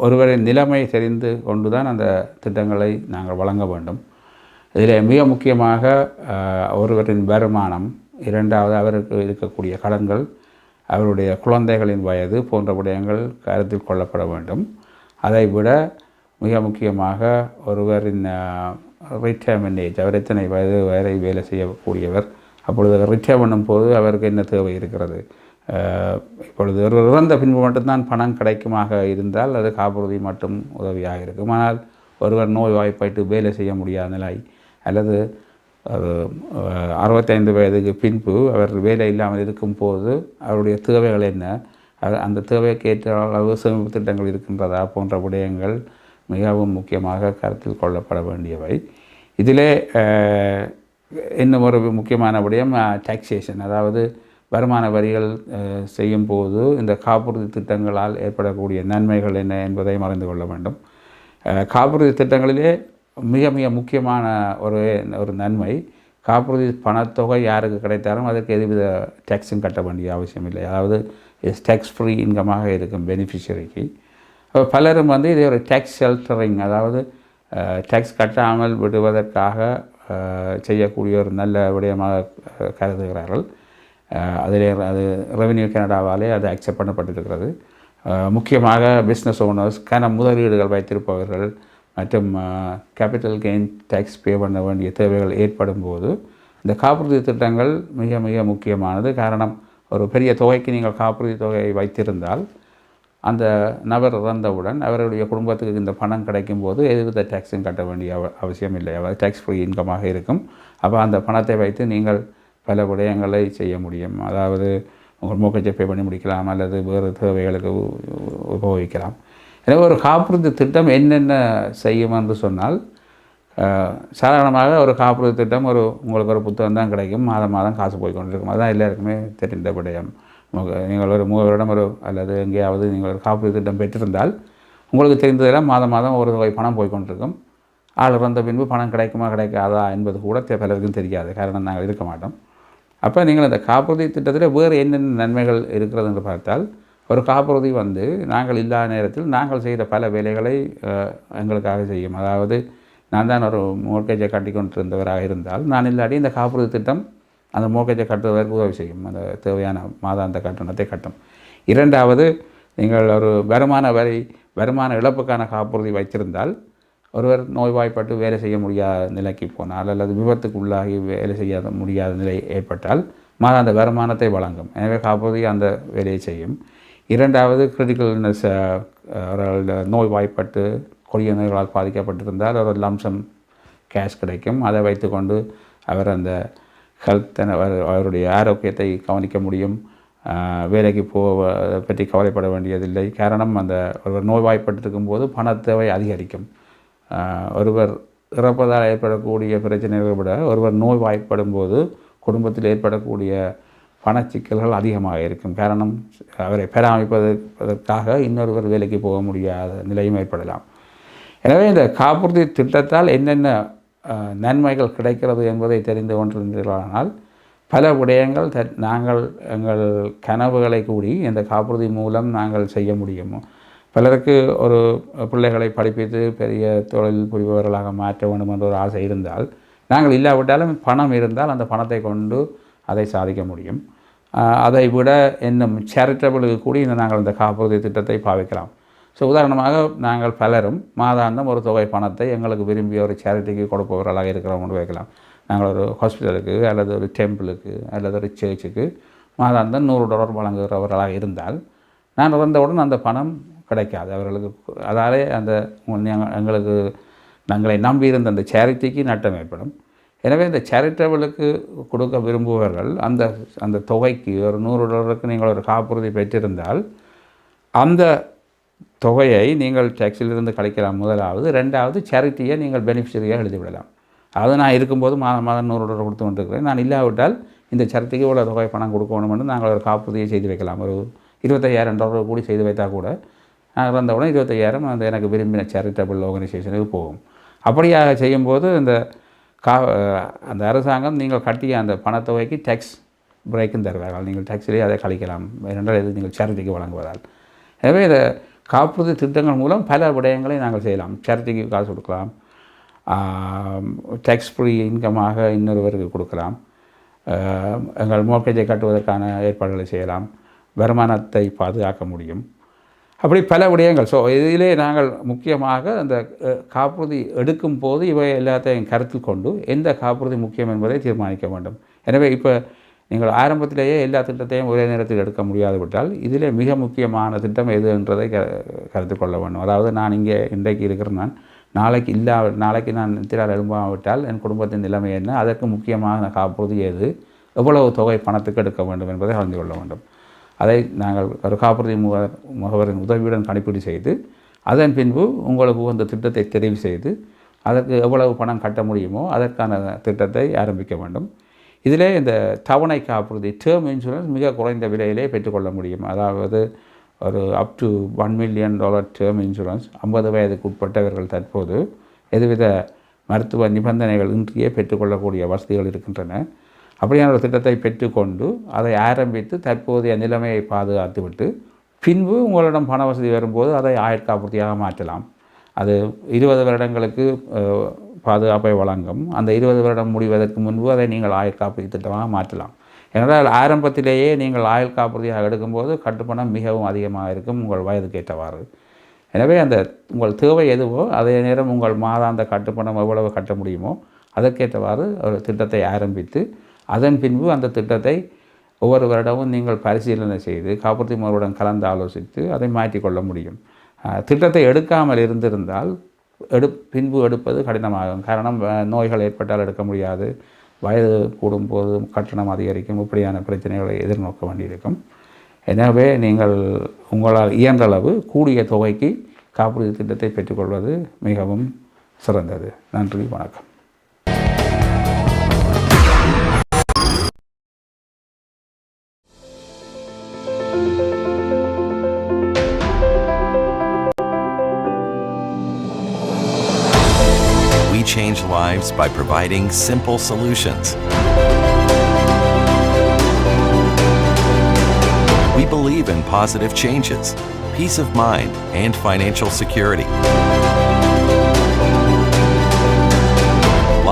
ஒருவரின் நிலைமை தெரிந்து கொண்டு தான் அந்த திட்டங்களை நாங்கள் வழங்க வேண்டும். இதில் மிக முக்கியமாக ஒருவரின் வருமானம், இரண்டாவது அவருக்கு இருக்கக்கூடிய கடன்கள், அவருடைய குழந்தைகளின் வயது போன்ற விடயங்கள் கருத்தில் கொள்ளப்பட வேண்டும். அதைவிட மிக முக்கியமாக ஒருவரின் ரிட்டையர்மெண்ட் ஏஜ், அவர் எத்தனை வயது வரை வேலை செய்யக்கூடியவர், அப்பொழுது ரிட்டையர் பண்ணும்போது அவருக்கு என்ன தேவை இருக்கிறது. இப்பொழுது ஒரு இறந்த பின்பு மட்டும்தான் பணம் கிடைக்குமாக இருந்தால் அது காப்புறுதி மட்டும் உதவியாக இருக்கும். ஆனால் ஒருவர் நோய்வாய்ப்பட்டு வேலை செய்ய முடியாத நிலை அல்லது 65 வயதுக்கு பின்பு அவர் வேலை இல்லாமல் இருக்கும்போது அவருடைய தேவைகள் என்ன, அந்த தேவைக்கு ஏற்ற அளவு சேமிப்பு திட்டங்கள் இருக்கின்றதா போன்ற விடயங்கள் மிகவும் முக்கியமாக கருத்தில் கொள்ளப்பட வேண்டியவை. இதிலே இன்னும் ஒரு முக்கியமான விடயம் டாக்ஸேஷன், அதாவது வருமான வரிகள் செய்யும்போது இந்த காப்புறுதி திட்டங்களால் ஏற்படக்கூடிய நன்மைகள் என்ன என்பதை அறிந்து கொள்ள வேண்டும். காப்புறுதி திட்டங்களிலே மிக மிக முக்கியமான ஒரு நன்மை, காப்புறுதி பணத்தொகை யாருக்கு கிடைத்தாலும் அதற்கு எதுவித டேக்ஸும் கட்ட வேண்டிய அவசியம் இல்லை. அதாவது டேக்ஸ் ஃப்ரீ இன்கமாக இருக்கும் பெனிஃபிஷரிக்கு. பலரும் இதை ஒரு டேக்ஸ் ஷெல்டரிங், அதாவது டேக்ஸ் கட்டாமல் விடுவதற்காக செய்யக்கூடிய ஒரு நல்ல விடயமாக கருதுகிறார்கள். அதிலே அது ரெவென்யூ கனடாவாலே அது அக்செப்ட் பண்ணப்பட்டிருக்கிறது. முக்கியமாக பிஸ்னஸ் ஓனர்ஸ், முதலீடுகள் வைத்திருப்பவர்கள் மற்றும் கேபிட்டல் கெயின் டேக்ஸ் பே பண்ண வேண்டிய தேவைகள் ஏற்படும் போது இந்த காப்புறுதி திட்டங்கள் மிக மிக முக்கியமானது. காரணம், ஒரு பெரிய தொகைக்கு நீங்கள் காப்புறுதி தொகையை வைத்திருந்தால் அந்த நபர் இறந்தவுடன் அவருடைய குடும்பத்துக்கு இந்த பணம் கிடைக்கும் போது எதுவித டேக்ஸும் கட்ட வேண்டிய அவசியம் இல்லை. அதாவது டேக்ஸ் ஃப்ரீ இன்கமாக இருக்கும். அப்போ அந்த பணத்தை வைத்து நீங்கள் பல விடயங்களை செய்ய முடியும். அதாவது உங்கள் மோக்கேஜை பே பண்ணி முடிக்கலாம் அல்லது வேறு தேவைகளுக்கு உபயோகிக்கலாம். எனவே ஒரு காப்புறுதி திட்டம் என்னென்ன செய்யும் என்று சொன்னால், சாதாரணமாக ஒரு காப்புறுதி திட்டம் உங்களுக்கு ஒரு புத்தகம் தான் கிடைக்கும், மாதம் மாதம் காசு போய் கொண்டிருக்கும். அதுதான் எல்லாருக்குமே தெரிந்த விடயம். நீங்கள் ஒரு 3 வருடம் அல்லது எங்கேயாவது நீங்கள் ஒரு காப்புறுதி திட்டம் பெற்றிருந்தால் உங்களுக்கு தெரிந்ததெல்லாம் மாதம் மாதம் ஒரு தொகை பணம் போய் கொண்டிருக்கும். ஆள் இறந்த பின்பு பணம் கிடைக்குமா கிடைக்காதா என்பது கூட பலருக்கும் தெரியாது. காரணம், நாங்கள் இருக்க மாட்டோம். அப்போ நீங்கள் அந்த காப்புறுதி திட்டத்தில் வேறு என்னென்ன நன்மைகள் இருக்கிறது என்று பார்த்தால், ஒரு காப்புறுதி நாங்கள் இல்லாத நேரத்தில் நாங்கள் செய்த பல வேலைகளை எங்களுக்காக செய்யும். அதாவது நான் தான் ஒரு மோர்கேஜை கட்டி கொண்டிருந்தவராக இருந்தால், நான் இல்லாட்டி இந்த காப்புறுதி திட்டம் அந்த மோர்கேஜை கட்டுவதற்கு உதவி செய்யும். அந்த தேவையான மாதாந்த கட்டணத்தை கட்டும். இரண்டாவது, நீங்கள் ஒரு வருமான இழப்புக்கான காப்புறுதி வைத்திருந்தால், ஒருவர் நோய்வாய்ப்பட்டு வேலை செய்ய முடியாத நிலைக்கு போனால் அல்லது விபத்துக்கு உள்ளாகி வேலை செய்ய முடியாத நிலை ஏற்பட்டால் மாதாந்த வருமானத்தை வழங்கும். எனவே காப்புறுதி அந்த வேலையை செய்யும். இரண்டாவது, கிரிட்டிக்கல் இல்னஸ், நோய்வாய்ப்பட்டு கொடிய நோய்களால் பாதிக்கப்பட்டிருந்தால் ஒரு லம்சம் கேஷ் கிடைக்கும். அதை வைத்துக்கொண்டு அவர் அந்த அவருடைய ஆரோக்கியத்தை கவனிக்க முடியும். வேலைக்கு போவதை பற்றி கவலைப்பட வேண்டியதில்லை. காரணம், ஒருவர் நோய்வாய்ப்பட்டிருக்கும் போது பண தேவை அதிகரிக்கும். ஒருவர் இறப்பதால் ஏற்படக்கூடிய பிரச்சனைகளை விட ஒருவர் நோய்வாய்ப்படும் போது குடும்பத்தில் ஏற்படக்கூடிய பண சிக்கல்கள் அதிகமாக இருக்கும். காரணம், அவரை பராமரிப்பதற்காக இன்னொருவர் வேலைக்கு போக முடியாத நிலையும் ஏற்படலாம். எனவே இந்த காப்புறுதி திட்டத்தால் என்னென்ன நன்மைகள் கிடைக்கிறது என்பதை தெரிந்து கொண்டிருந்தீர்களானால் பல விடயங்கள் நாங்கள் எங்கள் கனவுகளை கூடி இந்த காப்புறுதி மூலம் நாங்கள் செய்ய முடியும். பலருக்கு ஒரு பிள்ளைகளை படிப்பித்து பெரிய தொழில் புரிபவர்களாக மாற்ற வேண்டும் என்ற ஒரு ஆசை இருந்தால், நாங்கள் இல்லாவிட்டாலும் பணம் இருந்தால் அந்த பணத்தை கொண்டு அதை சாதிக்க முடியும். அதை விட இன்னும் சேரிட்டபிளுக்கு கூடி நாங்கள் இந்த காப்புறுதி திட்டத்தை பாவிக்கலாம். ஸோ உதாரணமாக, நாங்கள் பலரும் மாதாந்தம் ஒரு தொகை பணத்தை எங்களுக்கு விரும்பிய ஒரு சேரிட்டிக்கு கொடுப்பவர்களாக இருக்கிறவங்க வைக்கலாம். நாங்கள் ஒரு ஹாஸ்பிட்டலுக்கு அல்லது ஒரு டெம்பிளுக்கு அல்லது ஒரு சர்ச்சுக்கு மாதாந்தம் $100 வழங்குகிறவர்களாக இருந்தால், நான் இறந்தவுடன் அந்த பணம் கிடைக்காது அவர்களுக்கு. அதாலே எங்களுக்கு நாங்களை நம்பியிருந்த அந்த சேரிட்டிக்கு நட்டம் ஏற்படும். எனவே இந்த சேரிட்டபிளுக்கு கொடுக்க விரும்புபவர்கள் அந்த தொகைக்கு ஒரு $100 நீங்கள் ஒரு காப்புறுதி பெற்றிருந்தால் அந்த தொகையை நீங்கள் டேக்ஸிலிருந்து கழிக்கலாம். முதலாவது. ரெண்டாவது, சேரிட்டியை நீங்கள் பெனிஃபிஷரியாக எழுதிவிடலாம். அது நான் இருக்கும்போது மாதம் மாதம் $100 கொடுத்து கொண்டிருக்கிறேன், நான் இல்லாவிட்டால் இந்த சேரிட்டிக்கு இவ்வளோ தொகை பணம் கொடுக்கணும் என்று நாங்கள் ஒரு காப்புறுதியை செய்து வைக்கலாம். ஒரு $25,000 கூடி செய்து வைத்தால் கூட நான் இறந்தவுடன் 25,000 அந்த எனக்கு விரும்பின சேரிட்டபிள் ஆர்கனைசேஷனுக்கு போகும். அப்படியாக செய்யும்போது அந்த அரசாங்கம் நீங்கள் கட்டிய அந்த பணத்தொகைக்கு டேக்ஸ் பிரேக்கும் தருவார்கள். நீங்கள் டேக்ஸிலேயே அதை கழிக்கலாம். ஏனென்றால் இது நீங்கள் சேரிட்டிக்கு வழங்குவதால். எனவே இந்த காப்புறுதி திட்டங்கள் மூலம் பல விடயங்களை நாங்கள் செய்யலாம். சேரிட்டிக்கு காசு கொடுக்கலாம், டேக்ஸ் ஃப்ரீ இன்கமாக இன்னொருவருக்கு கொடுக்கலாம், எங்கள் மோர்கேஜை கட்டுவதற்கான ஏற்பாடுகளை செய்யலாம், வருமானத்தை பாதுகாக்க முடியும். அப்படி பல விடயங்கள். ஸோ இதிலே நாங்கள் முக்கியமாக அந்த காப்புறுதி எடுக்கும் போது இவை எல்லாத்தையும் கருத்தில் கொண்டு எந்த காப்புறுதி முக்கியம் என்பதை தீர்மானிக்க வேண்டும். எனவே இப்போ நீங்கள் ஆரம்பத்திலேயே எல்லா திட்டத்தையும் ஒரே நேரத்தில் எடுக்க முடியாது விட்டால் இதிலே மிக முக்கியமான திட்டம் எது என்றதை கருத்தில் கொள்ள வேண்டும். அதாவது நான் இங்கே இன்றைக்கு இருக்கிறேன், நாளைக்கு நான் நித்திரால் எழும்பாவிட்டால் என் குடும்பத்தின் நிலைமை என்ன, அதற்கு முக்கியமான காப்புறுதி எது, எவ்வளவு தொகை பணத்துக்கு எடுக்க வேண்டும் என்பதை அறிந்து கொள்ள வேண்டும். அதை நாங்கள் ஒரு காப்புறுதி முகவரின் உதவியுடன் கணிப்பீடு செய்து அதன் பின்பு உங்களுக்கு அந்த திட்டத்தை தெரிவு செய்து அதற்கு எவ்வளவு பணம் கட்ட முடியுமோ அதற்கான திட்டத்தை ஆரம்பிக்க வேண்டும். இதிலே இந்த தவணை காப்புறுதி டேர்ம் இன்சூரன்ஸ் மிக குறைந்த விலையிலே பெற்றுக்கொள்ள முடியும். அதாவது ஒரு up to $1 million term insurance 50 வயதுக்கு உட்பட்டவர்கள் தற்போது எதுவித மருத்துவ நிபந்தனைகள் இன்றியே பெற்றுக்கொள்ளக்கூடிய வசதிகள் இருக்கின்றன. அப்படியான ஒரு திட்டத்தை பெற்றுக்கொண்டு அதை ஆரம்பித்து தற்போதைய நிலைமையை பாதுகாத்துவிட்டு பின்பு உங்களிடம் பண வசதி வரும்போது அதை ஆயுட்காப்புறுதியாக மாற்றலாம். அது 20 வருடங்களுக்கு பாதுகாப்பை வழங்கும். அந்த 20 வருடம் முடிவதற்கு முன்பு அதை நீங்கள் ஆயுட்காப்பீடு திட்டமாக மாற்றலாம். ஏனென்றால் ஆரம்பத்திலேயே நீங்கள் ஆயுள் காப்புறுதியாக எடுக்கும்போது கட்டுப்பணம் மிகவும் அதிகமாக இருக்கும் உங்கள் வயதுக்கு ஏற்றவாறு. எனவே அந்த உங்கள் தேவை எதுவோ அதே நேரம் உங்கள் மாதாந்த கட்டுப்பணம் எவ்வளவு கட்ட முடியுமோ அதற்கேற்றவாறு ஒரு திட்டத்தை ஆரம்பித்து அதன் பின்பு அந்த திட்டத்தை ஒவ்வொரு வருடமும் நீங்கள் பரிசீலனை செய்து காப்புறுதி முகவருடன் கலந்து ஆலோசித்து அதை மாற்றிக்கொள்ள முடியும். திட்டத்தை எடுக்காமல் இருந்திருந்தால் பின்பு எடுப்பது கடினமாகும். காரணம் நோய்கள் ஏற்பட்டால் எடுக்க முடியாது, வயது கூடும்போது கட்டணம் அதிகரிக்கும், இப்படியான பிரச்சனைகளை எதிர்நோக்க வேண்டியிருக்கும். எனவே நீங்கள் உங்களால் இயன்றளவு கூடிய தொகைக்கு காப்புறுதி திட்டத்தை பெற்றுக்கொள்வது மிகவும் சிறந்தது. நன்றி, வணக்கம். We change lives by providing simple solutions. We believe in positive changes, peace of mind, and financial security.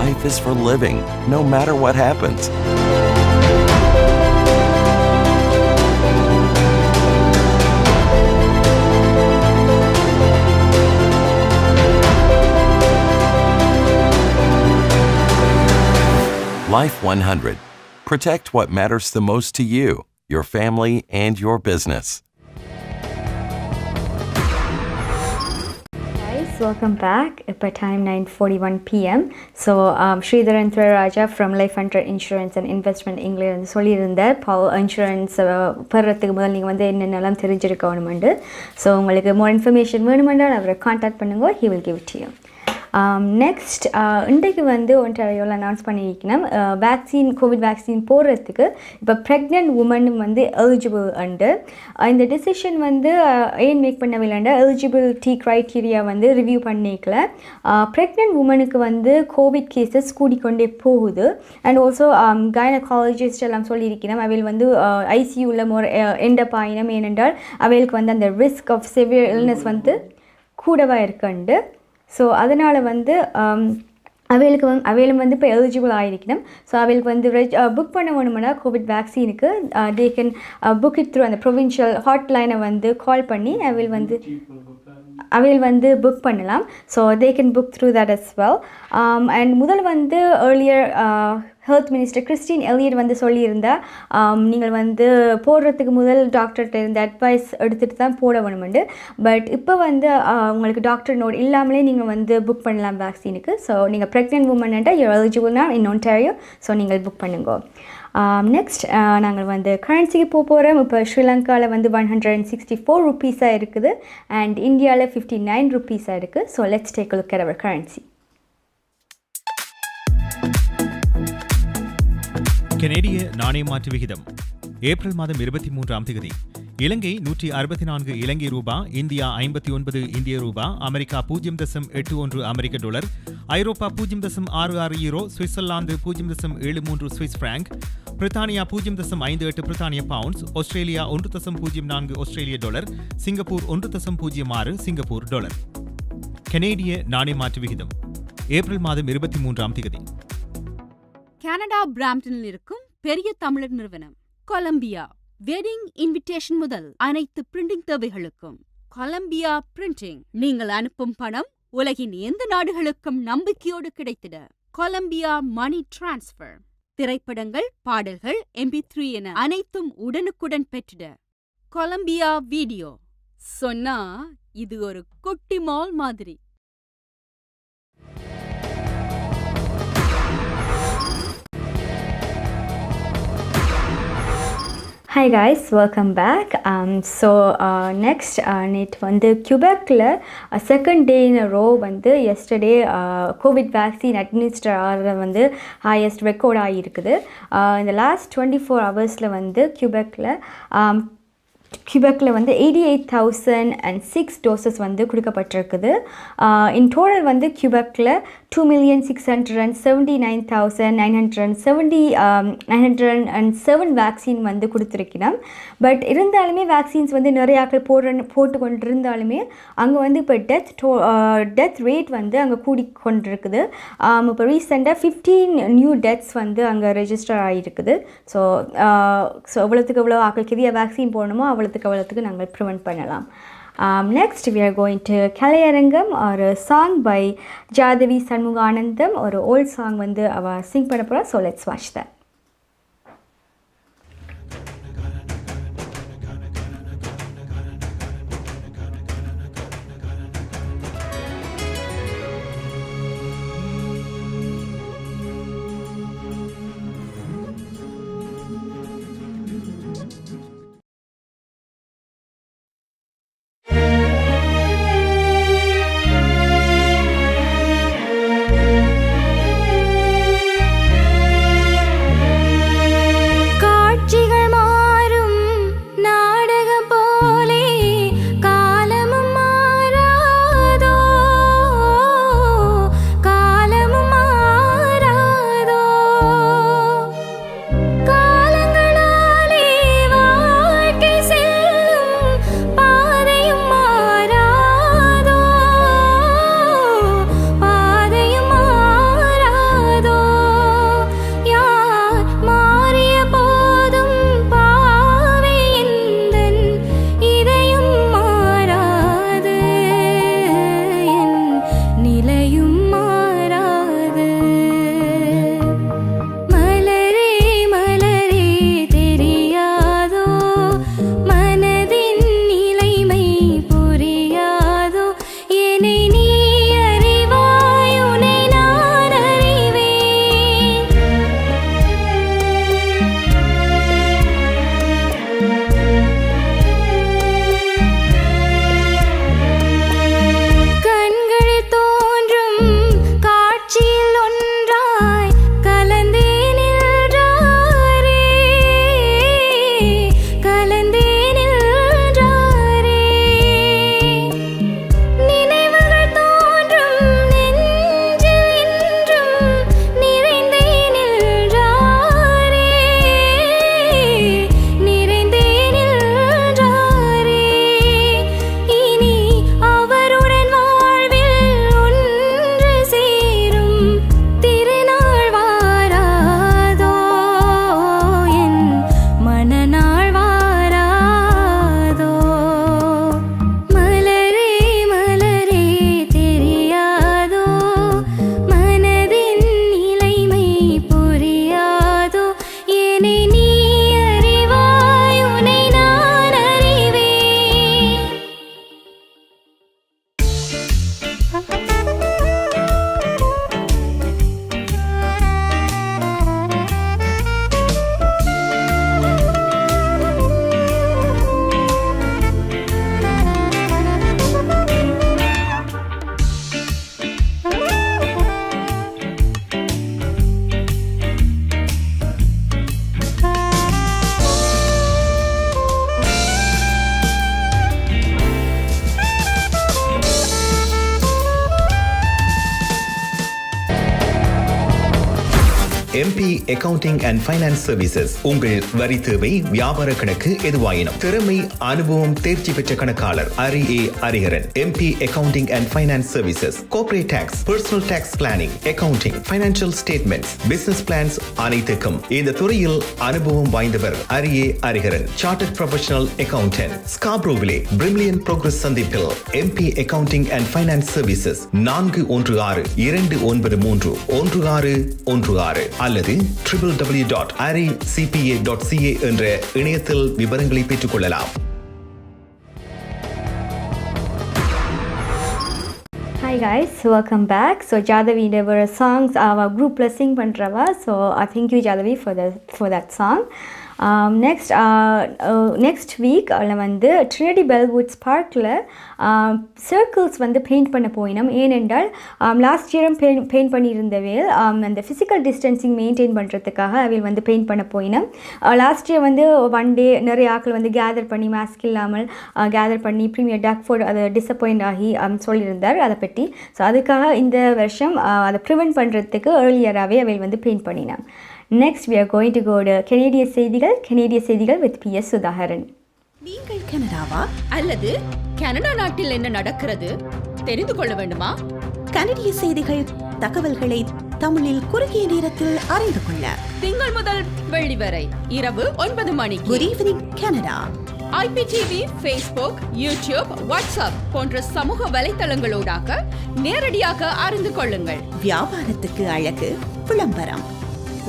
Life is for living, no matter what happens. Life 100. Protect what matters the most to you, your family, and your business. Guys, welcome back. It's time 9:41 p.m. So, Sridhar and Theresa from Life Hunter Insurance and Investment England சொல்லியிருந்தார் பால் insurance பெறத்துக்கு முதல் நீங்கள் வந்து என்னென்னலாம் தெரிஞ்சிருக்கணுமெண்டு. So உங்களுக்கு more information வேணுமென்றால் அவரை contact பண்ணுங்க. He will give it to you. Next இன்றைக்கு வந்து ஒன்றாரியோவில் அனௌன்ஸ் பண்ணியிருக்கணும் கோவிட் வேக்சின் போடுறதுக்கு இப்போ ப்ரெக்னென்ட் உமனும் வந்து எலிஜிபிள் உண்டு. இந்த டிசிஷன் வந்து ஏன் மேக் பண்ணவில்லைண்டா எலிஜிபிலிட்டி க்ரைட்டீரியா வந்து ரிவ்யூ பண்ணிக்கல. ப்ரெக்னென்ட் உமனுக்கு வந்து கோவிட் கேசஸ் கூடிக்கொண்டே போகுது. அண்ட் ஆல்சோ கைனகாலஜிஸ்ட் எல்லாம் சொல்லியிருக்கணும் அவையில் வந்து ஐசியூவில் மோர் எண்டப் ஆயினம். ஏனென்றால் அவைகளுக்கு வந்து அந்த ரிஸ்க் ஆஃப் சிவியர் இல்னஸ் வந்து கூடவாக இருக்குண்டு. ஸோ அதனால் வந்து அவையிலும் வந்து இப்போ எலிஜிபிள் ஆகிருக்கணும். ஸோ அவைகளுக்கு வந்து புக் பண்ண வேணுமென்னா கோவிட் வேக்சினுக்கு they can book it through அந்த ப்ரொவின்ஷியல் ஹாட்லைனை வந்து கால் பண்ணி அவையில் வந்து புக் பண்ணலாம். So they can book through that as well. And முதல் வந்து earlier health minister Christine Elliott வந்து சொல்லியிருந்தா நீங்கள் வந்து போடுறதுக்கு முதல் டாக்டர்கிட்ட இருந்த அட்வைஸ் எடுத்துகிட்டு தான் போட வேணுமெண்டு. பட் இப்போ வந்து உங்களுக்கு டாக்டர் நோட் இல்லாமலே நீங்கள் வந்து புக் பண்ணலாம் வேக்சினுக்கு. ஸோ நீங்கள் ப்ரெக்னென்ட் உமன்ட்டா யூ எலிஜிபிள்னா இன் ஒன்டாரியோ. ஸோ நீங்கள் புக் பண்ணுங்க. நெக்ஸ்ட் நாங்கள் வந்து கரன்சிக்கு போகிறோம். இப்போ ஸ்ரீலங்காவில் வந்து 164 ருப்பீஸாக இருக்குது அண்ட் இந்தியாவில் 59 ருப்பீஸாக இருக்குது. So let's take a look at our currency. கனேடிய நாணய மாற்று விகிதம் ஏப்ரல் மாதம் 23ஆம் தேதி இலங்கை 164 இலங்கை ரூபா, இந்தியா 59 இந்திய ரூபா, அமெரிக்கா 0.81 அமெரிக்க டாலர், ஐரோப்பா 0.66 யூரோ, சுவிட்சர்லாந்து 0.73 சுவிஸ் பிராங்க், பிரித்தானியா 0.58 பிரித்தானிய பவுண்ட்ஸ், ஆஸ்திரேலியா 1.04 ஆஸ்திரேலிய டாலர், சிங்கப்பூர் 1.06 சிங்கப்பூர் டாலர். கனேடிய நாணய மாற்று விகிதம் ஏப்ரல் மாதம் 23ஆம் தேதி. கனடா பிராம்டனில் இருக்கும் பெரிய தமிழர் நிறுவனம் கொலம்பியா வெட்டிங் இன்விடேஷன் முதல் அனைத்து பிரிண்டிங் தேவைகளுக்கும் கொலம்பியா பிரிண்டிங். நீங்கள் அனுப்பும் பணம் உலகின் எந்த நாடுகளுக்கும் நம்பிக்கையோடு கிடைத்திட கொலம்பியா மணி டிரான்ஸ்ஃபர். திரைப்படங்கள், பாடல்கள், MP3 என அனைத்தும் உடனுக்குடன் பெற்றிட கொலம்பியா வீடியோ. சொன்னா இது ஒரு குட்டி மால் மாதிரி. Hi guys, welcome back. Next நேற்று வந்து கியூபெக்கில் செகண்ட் டே இன் ரோ வந்து எஸ்டர்டே கோவிட் வேக்சின் அட்மினிஸ்டர் ஆகிற வந்து ஹையஸ்ட் ரெக்கார்ட் ஆகியிருக்குது. இந்த லாஸ்ட் 24 ஹவர்ஸில் வந்து கியூபெக்கில் கியூபெக்கில் வந்து 88,006 டோசஸ் வந்து கொடுக்கப்பட்டிருக்குது. இன் டோட்டல் வந்து கியூபெக்கில் 2,679,907 வேக்சின் வந்து கொடுத்துருக்கணும். பட் இருந்தாலுமே வேக்சின்ஸ் வந்து நிறைய ஆட்கள் போட்டு கொண்டு இருந்தாலுமே அங்கே வந்து இப்போ டெத் ரேட் வந்து அங்கே கூடிக்கொண்டிருக்குது. இப்போ ரீசெண்டாக 15 நியூ டெத்ஸ் வந்து அங்கே ரெஜிஸ்டர் ஆகிருக்குது. ஸோ எவ்வளோத்துக்கு எவ்வளோ ஆட்களுக்கு எதிய வேக்சின் போடணுமோ அவ்வளோத்துக்கு நாங்கள் ப்ரிவெண்ட் பண்ணலாம். Next we are going to கலையரங்கம், ஒரு song by ஜாதவி சண்முகானந்தம், ஒரு old song வந்து அவ sing பண்ண போறா. So let's watch that. MP Accounting and Finance Services உங்கள் வரி தேவை, வியாபார கணக்கு எதுவாயினும் திறமை, அனுபவம், தேர்ச்சி பெற்ற கணக்காளர் அரி Ariharan. MP Accounting and Finance Services, Corporate Tax, Personal Tax Planning, Accounting, Financial Statements, Business Plans அனைத்துக்கும் இந்த துறையில் அனுபவம் வாய்ந்தவர் அரி Ariharan. Chartered Professional Accountant, Scarboroughவிலே Brimley Progress சந்திப்பில் MP Accounting and Finance Services 416-293-1616 அல்லது www.aricpa.ca என்ற இணையத்தில் விவரங்களை பெற்றுக் கொள்ளலாம். Hi guys, welcome back. So Jadavi, there were songs our group sing பண்றவா. So thank you Jadavi for that song. Next week அதில் வந்து Trinity பெல்வுட்ஸ் பார்க்கில் சர்க்கிள்ஸ் வந்து பெயிண்ட் பண்ண போயினோம். ஏனென்றால் லாஸ்ட் இயரும் பெயிண்ட் பண்ணியிருந்தவையில் அந்த ஃபிசிக்கல் டிஸ்டன்சிங் மெயின்டைன் பண்ணுறதுக்காக அவையில் வந்து பெயிண்ட் பண்ண போயினோம். லாஸ்ட் இயர் வந்து ஒன் டே நிறைய ஆட்கள் வந்து கேதர் பண்ணி மாஸ்க் இல்லாமல் கேதர் பண்ணி ப்ரீமியர் டக்ஃபோர்ட் அதை டிசப்பாயிண்ட் ஆகி சொல்லியிருந்தார் அதை பற்றி. ஸோ அதுக்காக இந்த வருஷம் அதை ப்ரிவென்ட் பண்ணுறதுக்கு ஏர்லியராகவே அவையில் வந்து பெயிண்ட் பண்ணினோம். Next, we are going to go to கனேடிய செய்திகள் with Ps. சுதாகரன். நீங்கள் கனடாவா அல்லது கனடா நாட்டில் என்ன நடக்கிறது தெரிந்து கொள்ள வேண்டுமா? கனடிய செய்திகள் தகவல்களை தமிழில் குறுகிய நேரத்தில் அறிந்து கொள்ள திங்கள் முதல் வெள்ளி வரை இரவு 9 மணிக்கு good evening Canada IPTV, Facebook, YouTube, WhatsApp போன்ற சமூக வலைத்தளங்களோடாக நேரடியாக அறிந்து கொள்ளுங்கள். வியாபாரத்துக்கு அழகு விளம்பரம்.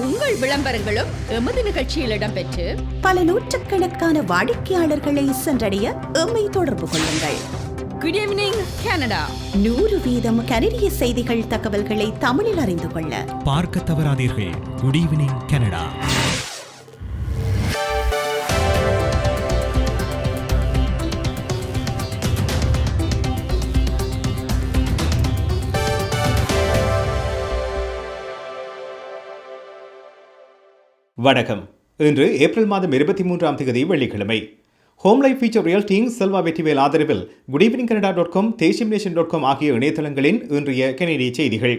உங்கள் விளம்பரங்களும் எமது நிகழ்ச்சியில் இடம்பெற்று பல நூற்றுக்கணக்கான வாடிக்கையாளர்களை சென்றடைய எம்மை தொடர்பு கொள்ளுங்கள். Good evening Canada. 100% கனடிய செய்திகள் தகவல்களை தமிழில் அறிந்து கொள்ள பார்க்க தவறாதீர்கள். Good evening Canada. வணக்கம். இன்று ஏப்ரல் மாதம் 23ஆம் தேதி வெள்ளிக்கிழமை. Home life future realty Selva Vetrivel ஆதரவில் goodevningcanada.com தேசியம்நேஷன்.com ஆகிய இணையதளங்களின் இன்றைய கனேடிய செய்திகள்.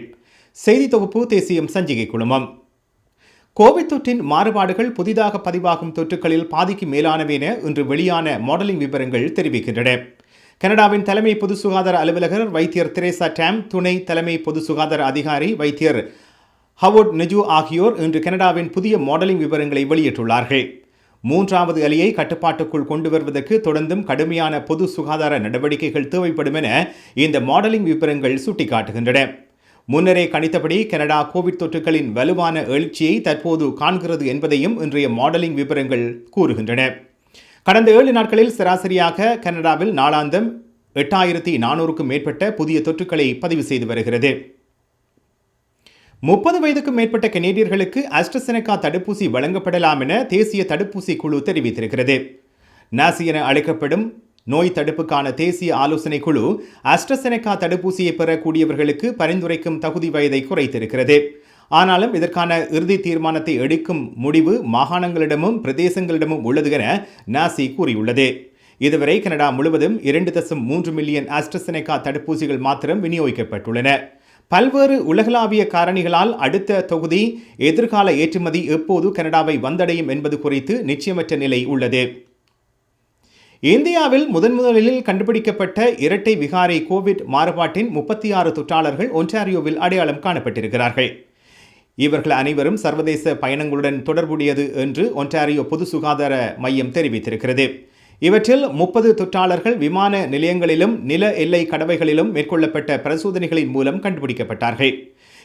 செய்தி தொகுப்பு தேசியம் சஞ்சிகை குழுமம். கோவிட் தொற்றின் மாறுபாடுகள் புதிதாக பதிவாகும் தொற்றுகளில் பாதிக்கு மேலானவென இன்று வெளியான மாடலிங் விவரங்கள் தெரிவிக்கின்றன. கனடாவின் தலைமை பொது சுகாதார அலுவலகர் வைத்தியர் தெரேசா டாம், துணை தலைமை பொது சுகாதார அதிகாரி வைத்தியர் ஹவோர்ட் நெஜு ஆகியோர் இன்று கனடாவின் புதிய மாடலிங் விவரங்களை வெளியிட்டுள்ளார்கள். 3வது அலையை கட்டுப்பாட்டுக்குள் கொண்டு வருவதற்கு தொடர்ந்தும் கடுமையான பொது சுகாதார நடவடிக்கைகள் தேவைப்படும் என இந்த மாடலிங் விவரங்கள் சுட்டிக்காட்டுகின்றன. முன்னரே கணித்தபடி கனடா கோவிட் தொற்றுகளின் வலுவான எழுச்சியை தற்போது காண்கிறது என்பதையும் இன்றைய மாடலிங் விவரங்கள் கூறுகின்றன. கடந்த 7 நாட்களில் சராசரியாக கனடாவில் நாளாந்தம் 8400க்கும் மேற்பட்ட புதிய தொற்றுக்களை பதிவு செய்து வருகிறது. 30 வயதுக்கும் மேற்பட்ட கனேடியர்களுக்கு ஆஸ்ட்ராசெனகா தடுப்பூசி வழங்கப்படலாம் என தேசிய தடுப்பூசி குழு தெரிவித்திருக்கிறது. நாசி என அழைக்கப்படும் நோய் தடுப்புக்கான தேசிய ஆலோசனை குழு ஆஸ்ட்ராசெனகா தடுப்பூசியை பெறக்கூடியவர்களுக்கு பரிந்துரைக்கும் தகுதி வயதை குறைத்திருக்கிறது. ஆனாலும் இதற்கான இறுதி தீர்மானத்தை எடுக்கும் முடிவு மாகாணங்களிடமும் பிரதேசங்களிடமும் உள்ளது என நாசி கூறியுள்ளது. இதுவரை கனடா முழுவதும் 2.3 மில்லியன் ஆஸ்ட்ராசெனகா தடுப்பூசிகள் மாத்திரம் விநியோகிக்கப்பட்டுள்ளன. பல்வேறு உலகளாவிய காரணிகளால் அடுத்த தொகுதி எதிர்கால ஏற்றுமதி எப்போது கனடாவை வந்தடையும் என்பது குறித்து நிச்சயமற்ற நிலை உள்ளது. இந்தியாவில் முதலில் கண்டுபிடிக்கப்பட்ட இரட்டை விகாரை கோவிட் மாறுபாட்டின் 36 தொற்றாளர்கள் ஒன்டாரியோவில் அடையாளம் காணப்பட்டிருக்கிறார்கள். இவர்கள் அனைவரும் சர்வதேச பயணங்களுடன் தொடர்புடையது என்று ஒன்டாரியோ பொது சுகாதார மையம் தெரிவித்திருக்கிறது. இவற்றில் 30 தொற்றாளர்கள் விமான நிலையங்களிலும் நில எல்லை கடவைகளிலும் மேற்கொள்ளப்பட்ட பரிசோதனைகளின் மூலம் கண்டுபிடிக்கப்பட்டார்கள்.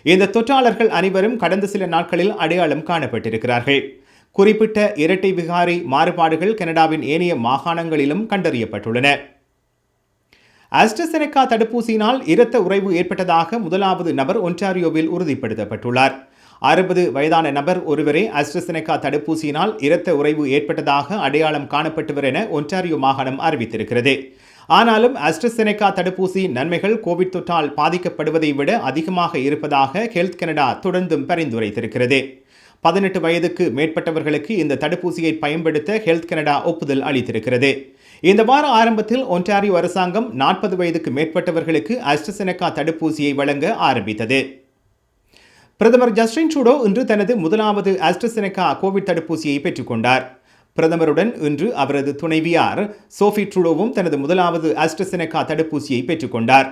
இந்த தொற்றாளர்கள் அனைவரும் கடந்த சில நாட்களில் அடையாளம் காணப்பட்டிருக்கிறார்கள். குறிப்பிட்ட இரட்டை விகாரி மாறுபாடுகள் கனடாவின் ஏனைய மாகாணங்களிலும் கண்டறியப்பட்டுள்ளன. ஆஸ்ட்ராசெனகா தடுப்பூசியினால் இரத்த உறைவு ஏற்பட்டதாக முதலாவது நபர் ஒன்டாரியோவில் உறுதிப்படுத்தப்பட்டுள்ளார். 60 வயதான நபர் ஒருவரே ஆஸ்ட்ராசெனகா தடுப்பூசியினால் இரத்த உறைவு ஏற்பட்டதாக அடையாளம் காணப்பட்டவர் என ஒன்டாரியோ மாகாணம் அறிவித்திருக்கிறது. ஆனாலும் ஆஸ்ட்ராசெனகா தடுப்பூசி நன்மைகள் கோவிட் தொற்றால் பாதிக்கப்படுவதை விட அதிகமாக இருப்பதாக ஹெல்த் கனடா தொடர்ந்தும் பரிந்துரைத்திருக்கிறது. 18 வயதுக்கு மேற்பட்டவர்களுக்கு இந்த தடுப்பூசியை பயன்படுத்த ஹெல்த் கனடா ஒப்புதல் அளித்திருக்கிறது. இந்த வார ஆரம்பத்தில் ஒன்டாரியோ அரசாங்கம் 40 வயதுக்கு மேற்பட்டவர்களுக்கு ஆஸ்ட்ராசெனகா தடுப்பூசியை வழங்க ஆரம்பித்தது. பிரதமர் ஜஸ்டின் ட்ரூடோ இன்று தனது முதலாவது ஆஸ்ட்ராசெனகா கோவிட் தடுப்பூசியை பெற்றுக்கொண்டார். பிரதமருடன் இன்று அவரது துணைவியார் சோஃபி ட்ரூடோவும் தனது முதலாவது ஆஸ்ட்ராசெனகா தடுப்பூசியை பெற்றுக்கொண்டார்.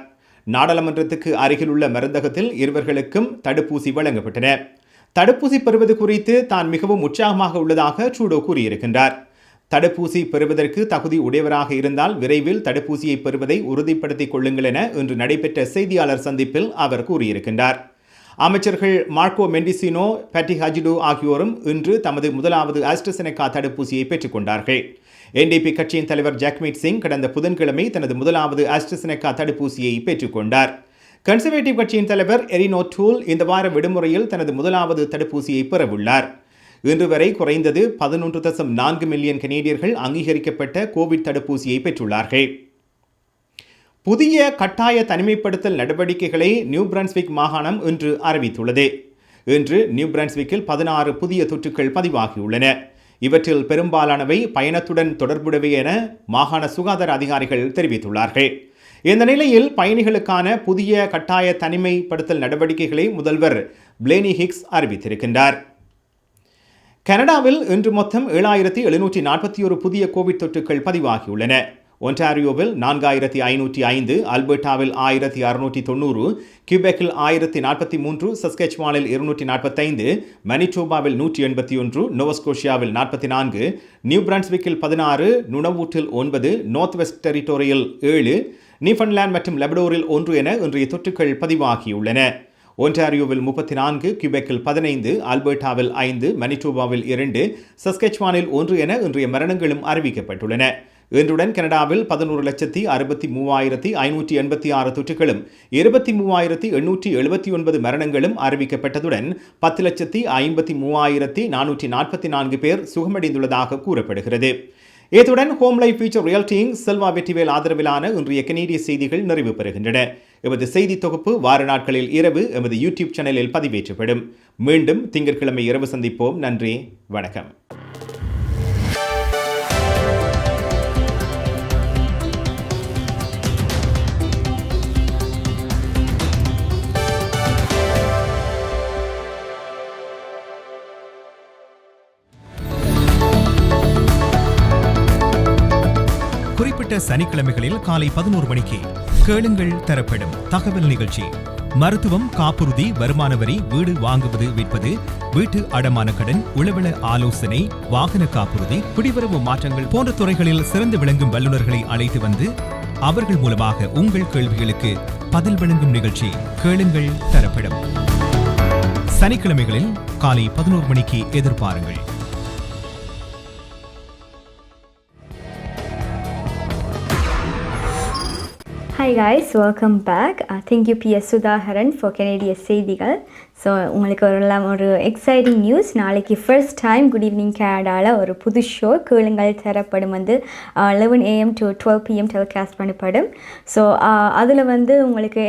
நாடாளுமன்றத்துக்கு அருகில் உள்ள மருந்தகத்தில் இருவர்களுக்கும் தடுப்பூசி வழங்கப்பட்டன. தடுப்பூசி பெறுவது குறித்து தான் மிகவும் உற்சாகமாக உள்ளதாக ட்ரூடோ கூறியிருக்கின்றார். தடுப்பூசி பெறுவதற்கு தகுதி உடையவராக இருந்தால் விரைவில் தடுப்பூசியை பெறுவதை உறுதிப்படுத்திக் கொள்ளுங்கள் என இன்று நடைபெற்ற செய்தியாளர் சந்திப்பில் அவர் கூறியிருக்கின்றார். அமைச்சர்கள் மார்க்கோ மெண்டிசினோ, பேட்டி ஹஜிடு ஆகியோரும் இன்று தமது முதலாவது ஆஸ்ட்ராசெனகா தடுப்பூசியை பெற்றுக்கொண்டார்கள். NDP கட்சியின் தலைவர் ஜக்மீத் சிங் கடந்த புதன்கிழமை தனது முதலாவது ஆஸ்ட்ராசெனகா தடுப்பூசியை பெற்றுக்கொண்டார். கன்சர்வேட்டிவ் கட்சியின் தலைவர் எரினோ டூல் இந்த வார விடுமுறையில் தனது முதலாவது தடுப்பூசியை பெறவுள்ளார். இன்று வரை குறைந்தது 11.4 மில்லியன் கனேடியர்கள் அங்கீகரிக்கப்பட்ட கோவிட் தடுப்பூசியை பெற்றுள்ளார்கள். புதிய கட்டாய தனிமைப்படுத்தல் நடவடிக்கைகளை நியூ பிரன்ஸ்விக் மாகாணம் இன்று அறிவித்துள்ளது. இன்று நியூ பிரன்ஸ்விக்கில் 16 புதிய தொற்றுக்கள் பதிவாகியுள்ளன. இவற்றில் பெரும்பாலானவை பயணத்துடன் தொடர்புடையவை என மாகாண சுகாதார அதிகாரிகள் தெரிவித்துள்ளார்கள். இந்த நிலையில் பயணிகளுக்கான புதிய கட்டாய தனிமைப்படுத்தல் நடவடிக்கைகளை முதல்வர் பிளேனி ஹிக்ஸ் அறிவித்திருக்கின்றார். கனடாவில் இன்று மொத்தம் 7,741 புதிய கோவிட் தொற்றுக்கள் பதிவாகியுள்ளன. ஒன்டாரியோவில் 4,505, அல்பர்டாவில் 1,690, கியூபெக்கில் 1,043, சஸ்கெச்வானில் 245, மனிடோபாவில் 181, நோவஸ்கோஷியாவில் 44, நியூ பிரன்ஸ்விக்கில் 16, நுணவூட்டில் 9, நார்த் வெஸ்ட் டெரிட்டோரியில் 7, நியூஃபவுண்ட்லாந்து மற்றும் லெபடோரில் 1 என இன்றைய தொற்றுக்கள் பதிவாகியுள்ளன. ஒன்டாரியோவில் 34, கியூபெக்கில் 15, அல்பர்டாவில் 5, மனிடோபாவில் 2, சஸ்கெச்வானில் 1 என இன்றைய மரணங்களும் அறிவிக்கப்பட்டுள்ளன. இன்றுடன் கனடாவில் 11,33,586 தொற்றுகளும் 23,879 மரணங்களும் அறிவிக்கப்பட்டதுடன் 10,53,444 பேர் சுகமடைந்துள்ளதாக கூறப்படுகிறது. இத்துடன் ஹோம் லைஃப் ஃபியூச்சர் ரியாலிட்டியின் செல்வா வெற்றிவேல் ஆதரவிலான இன்றைய கனேடிய செய்திகள் நிறைவு பெறுகின்றன. எமது செய்தி தொகுப்பு வார நாட்களில் இரவு எமது யூடியூப் சேனலில் பதிவேற்றப்படும். மீண்டும் திங்கட்கிழமை இரவு சந்திப்போம். நன்றி, வணக்கம். குறிப்பிட்ட சனிக்கிழமைகளில் காலை 11 மணிக்கு கேளுங்கள் தரப்படும் தகவல் நிகழ்ச்சி. மருத்துவம், காப்புறுதி, வருமான வரி, வீடு வாங்குவது விற்பது, வீட்டு அடமான கடன், உளவள ஆலோசனை, வாகன காப்புறுதி, குடிவரவு மாற்றங்கள் போன்ற துறைகளில் சிறந்து விளங்கும் வல்லுநர்களை அழைத்து வந்து அவர்கள் மூலமாக உங்கள் கேள்விகளுக்கு பதில் வழங்கும் நிகழ்ச்சி கேளுங்கள் தரப்படும். சனிக்கிழமைகளில் காலை 11 மணிக்கு எதிர்பாருங்கள். Hi guys, welcome back. Thank you Ps. Sudhaharan for Canadian செய்திகள். ஸோ உங்களுக்கு ஒரு எக்ஸைட்டிங் நியூஸ். நாளைக்கு ஃபர்ஸ்ட் டைம் குட் ஈவினிங் கனடாவில் ஒரு புது ஷோ கேளுங்கள் தரப்படும் 11 AM to 12 PM டெலிகாஸ்ட் பண்ணப்படும். ஸோ அதில் உங்களுக்கு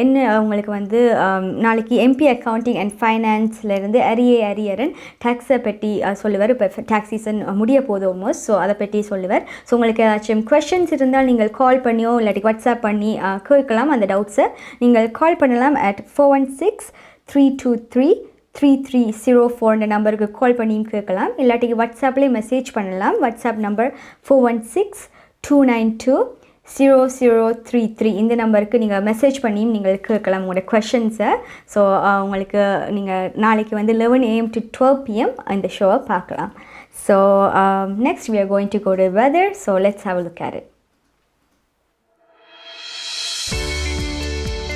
நாளைக்கு எம்பி அக்கௌண்டிங் அண்ட் ஃபைனான்ஸ்லேருந்து அரியரன் டேக்ஸை பற்றி சொல்லுவார். இப்போ டேக்ஸ் சீசன் முடிய போகுது ஆல்மோஸ்ட். ஸோ அதை பற்றி சொல்லுவார். ஸோ உங்களுக்கு ஏதாச்சும் கொஷின்ஸ் இருந்தால் நீங்கள் கால் பண்ணியோ இல்லாட்டி வாட்ஸ்அப் பண்ணி கேட்கலாம். அந்த டவுட்ஸை நீங்கள் கால் பண்ணலாம் at 416-323-3304 இந்த நம்பருக்கு கால் பண்ணியும் கேட்கலாம். இல்லாட்டி வாட்ஸ்அப்லேயே மெசேஜ் பண்ணலாம். வாட்ஸ்அப் நம்பர் 416-292-0033 இந்த நம்பருக்கு நீங்கள் மெசேஜ் பண்ணியும் நீங்கள் கேட்கலாம் உங்களோட கொஷின்ஸை. ஸோ உங்களுக்கு நீங்கள் நாளைக்கு 11 AM to 12 PM இந்த ஷோவை பார்க்கலாம். So next we are going to go to weather. So let's have a look at it.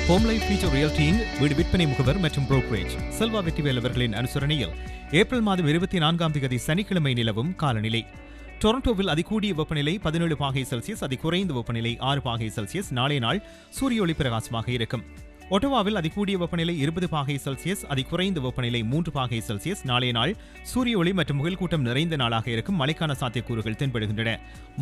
Home life future ரியாலிட்டியின் வீடு விற்பனை முகவர் மற்றும் புரோக்கரேஜ் செல்வா வெற்றிவேல் அவர்களின் அனுசரணையில் ஏப்ரல் மாதம் 24ஆம் தேதி சனிக்கிழமை நிலவும் காலநிலை. டொரண்டோவில் அதிகூடிய வெப்பநிலை 17 பாகை செல்சியஸ், அதிகுறைந்த வெப்பநிலை 6 பாகை செல்சியஸ். நாளைய நாள் சூரிய ஒளி பிரகாசமாக இருக்கும். ஒட்டவாவில் அதிகூடிய வெப்பநிலை 20 பாகை செல்சியஸ், அதிகுறைந்த வெப்பநிலை 3 பாகை செல்சியஸ். நாளைய நாள் சூரிய ஒளி மற்றும் முகில் கூட்டம் நிறைந்த நாளாக இருக்கும். மழைக்கான சாத்தியக்கூறுகள் தென்படுகின்றன.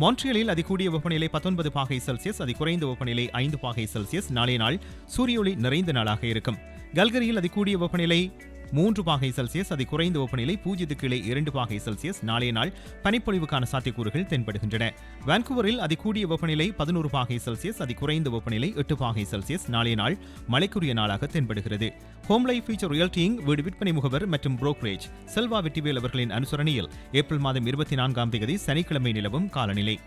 மான்ட்ரியலில் அதிகூடிய வெப்பநிலை 19 பாகை செல்சியஸ், அதிகுறைந்த வெப்பநிலை 5 பாகை செல்சியஸ். நாளைய நாள் சூரிய ஒளி நிறைந்த நாளாக இருக்கும். கல்கரியில் அதிகூடிய வெப்பநிலை 3 பாகை செல்சியஸ், அதிகுறைந்த வெப்பநிலை 0 கீழே 2 பாகை செல்சியஸ். நாளைய நாள் பனிப்பொழிவுக்கான சாத்தியக்கூறுகள் தென்படுகின்றன. வான்கூவரில் அதிகூடிய வெப்பநிலை 11 பாகை செல்சியஸ், அதிகுறைந்த வெப்பநிலை 8 பாகை செல்சியஸ். நாளைய நாள் மழைக்குரிய நாளாக தென்படுகிறது. ஹோம் லைஃப் ஃபியூச்சர் ரியாலிட்டியின் வீடு விற்பனை முகவர் மற்றும் புரோக்கரேஜ் செல்வா வெற்றிவேல் அவர்களின் அனுசரணையில் ஏப்ரல் மாதம் 24ஆம் தேதி சனிக்கிழமை நிலவும் காலநிலை.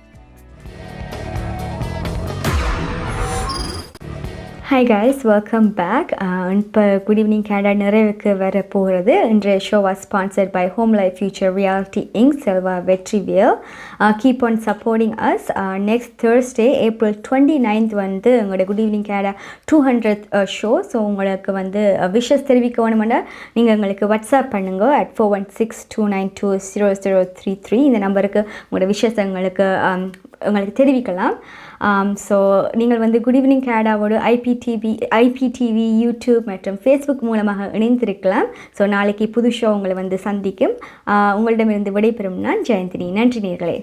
Hi guys, welcome back. இப்போ குட் ஈவினிங் கனடா நிறைவுக்கு வர போகிறது. இன்றைய show was sponsored by Home life future Reality Inc Selva Vetrivel. Keep on supporting us. Next Thursday April 29th உங்களோட good evening Canada 200th show. So உங்களுக்கு விஷஸ் தெரிவிக்க வேணுமெண்டா நீங்கள் எங்களுக்கு வாட்ஸ்அப் பண்ணுங்க at 416-292-0033 இந்த நம்பருக்கு உங்களோட விஷஸ் எங்களுக்கு உங்களுக்கு தெரிவிக்கலாம். ஸோ நீங்கள் வந்து குட் ஈவினிங் கனடாவோடு ஐபிடிவி யூடியூப் மற்றும் ஃபேஸ்புக் மூலமாக இணைந்திருக்கலாம். ஸோ நாளைக்கு புது ஷோ உங்களை வந்து சந்திக்கும். உங்களிடமிருந்து விடைபெறும் நான் ஜெயந்தினி. நன்றி நேர்களே.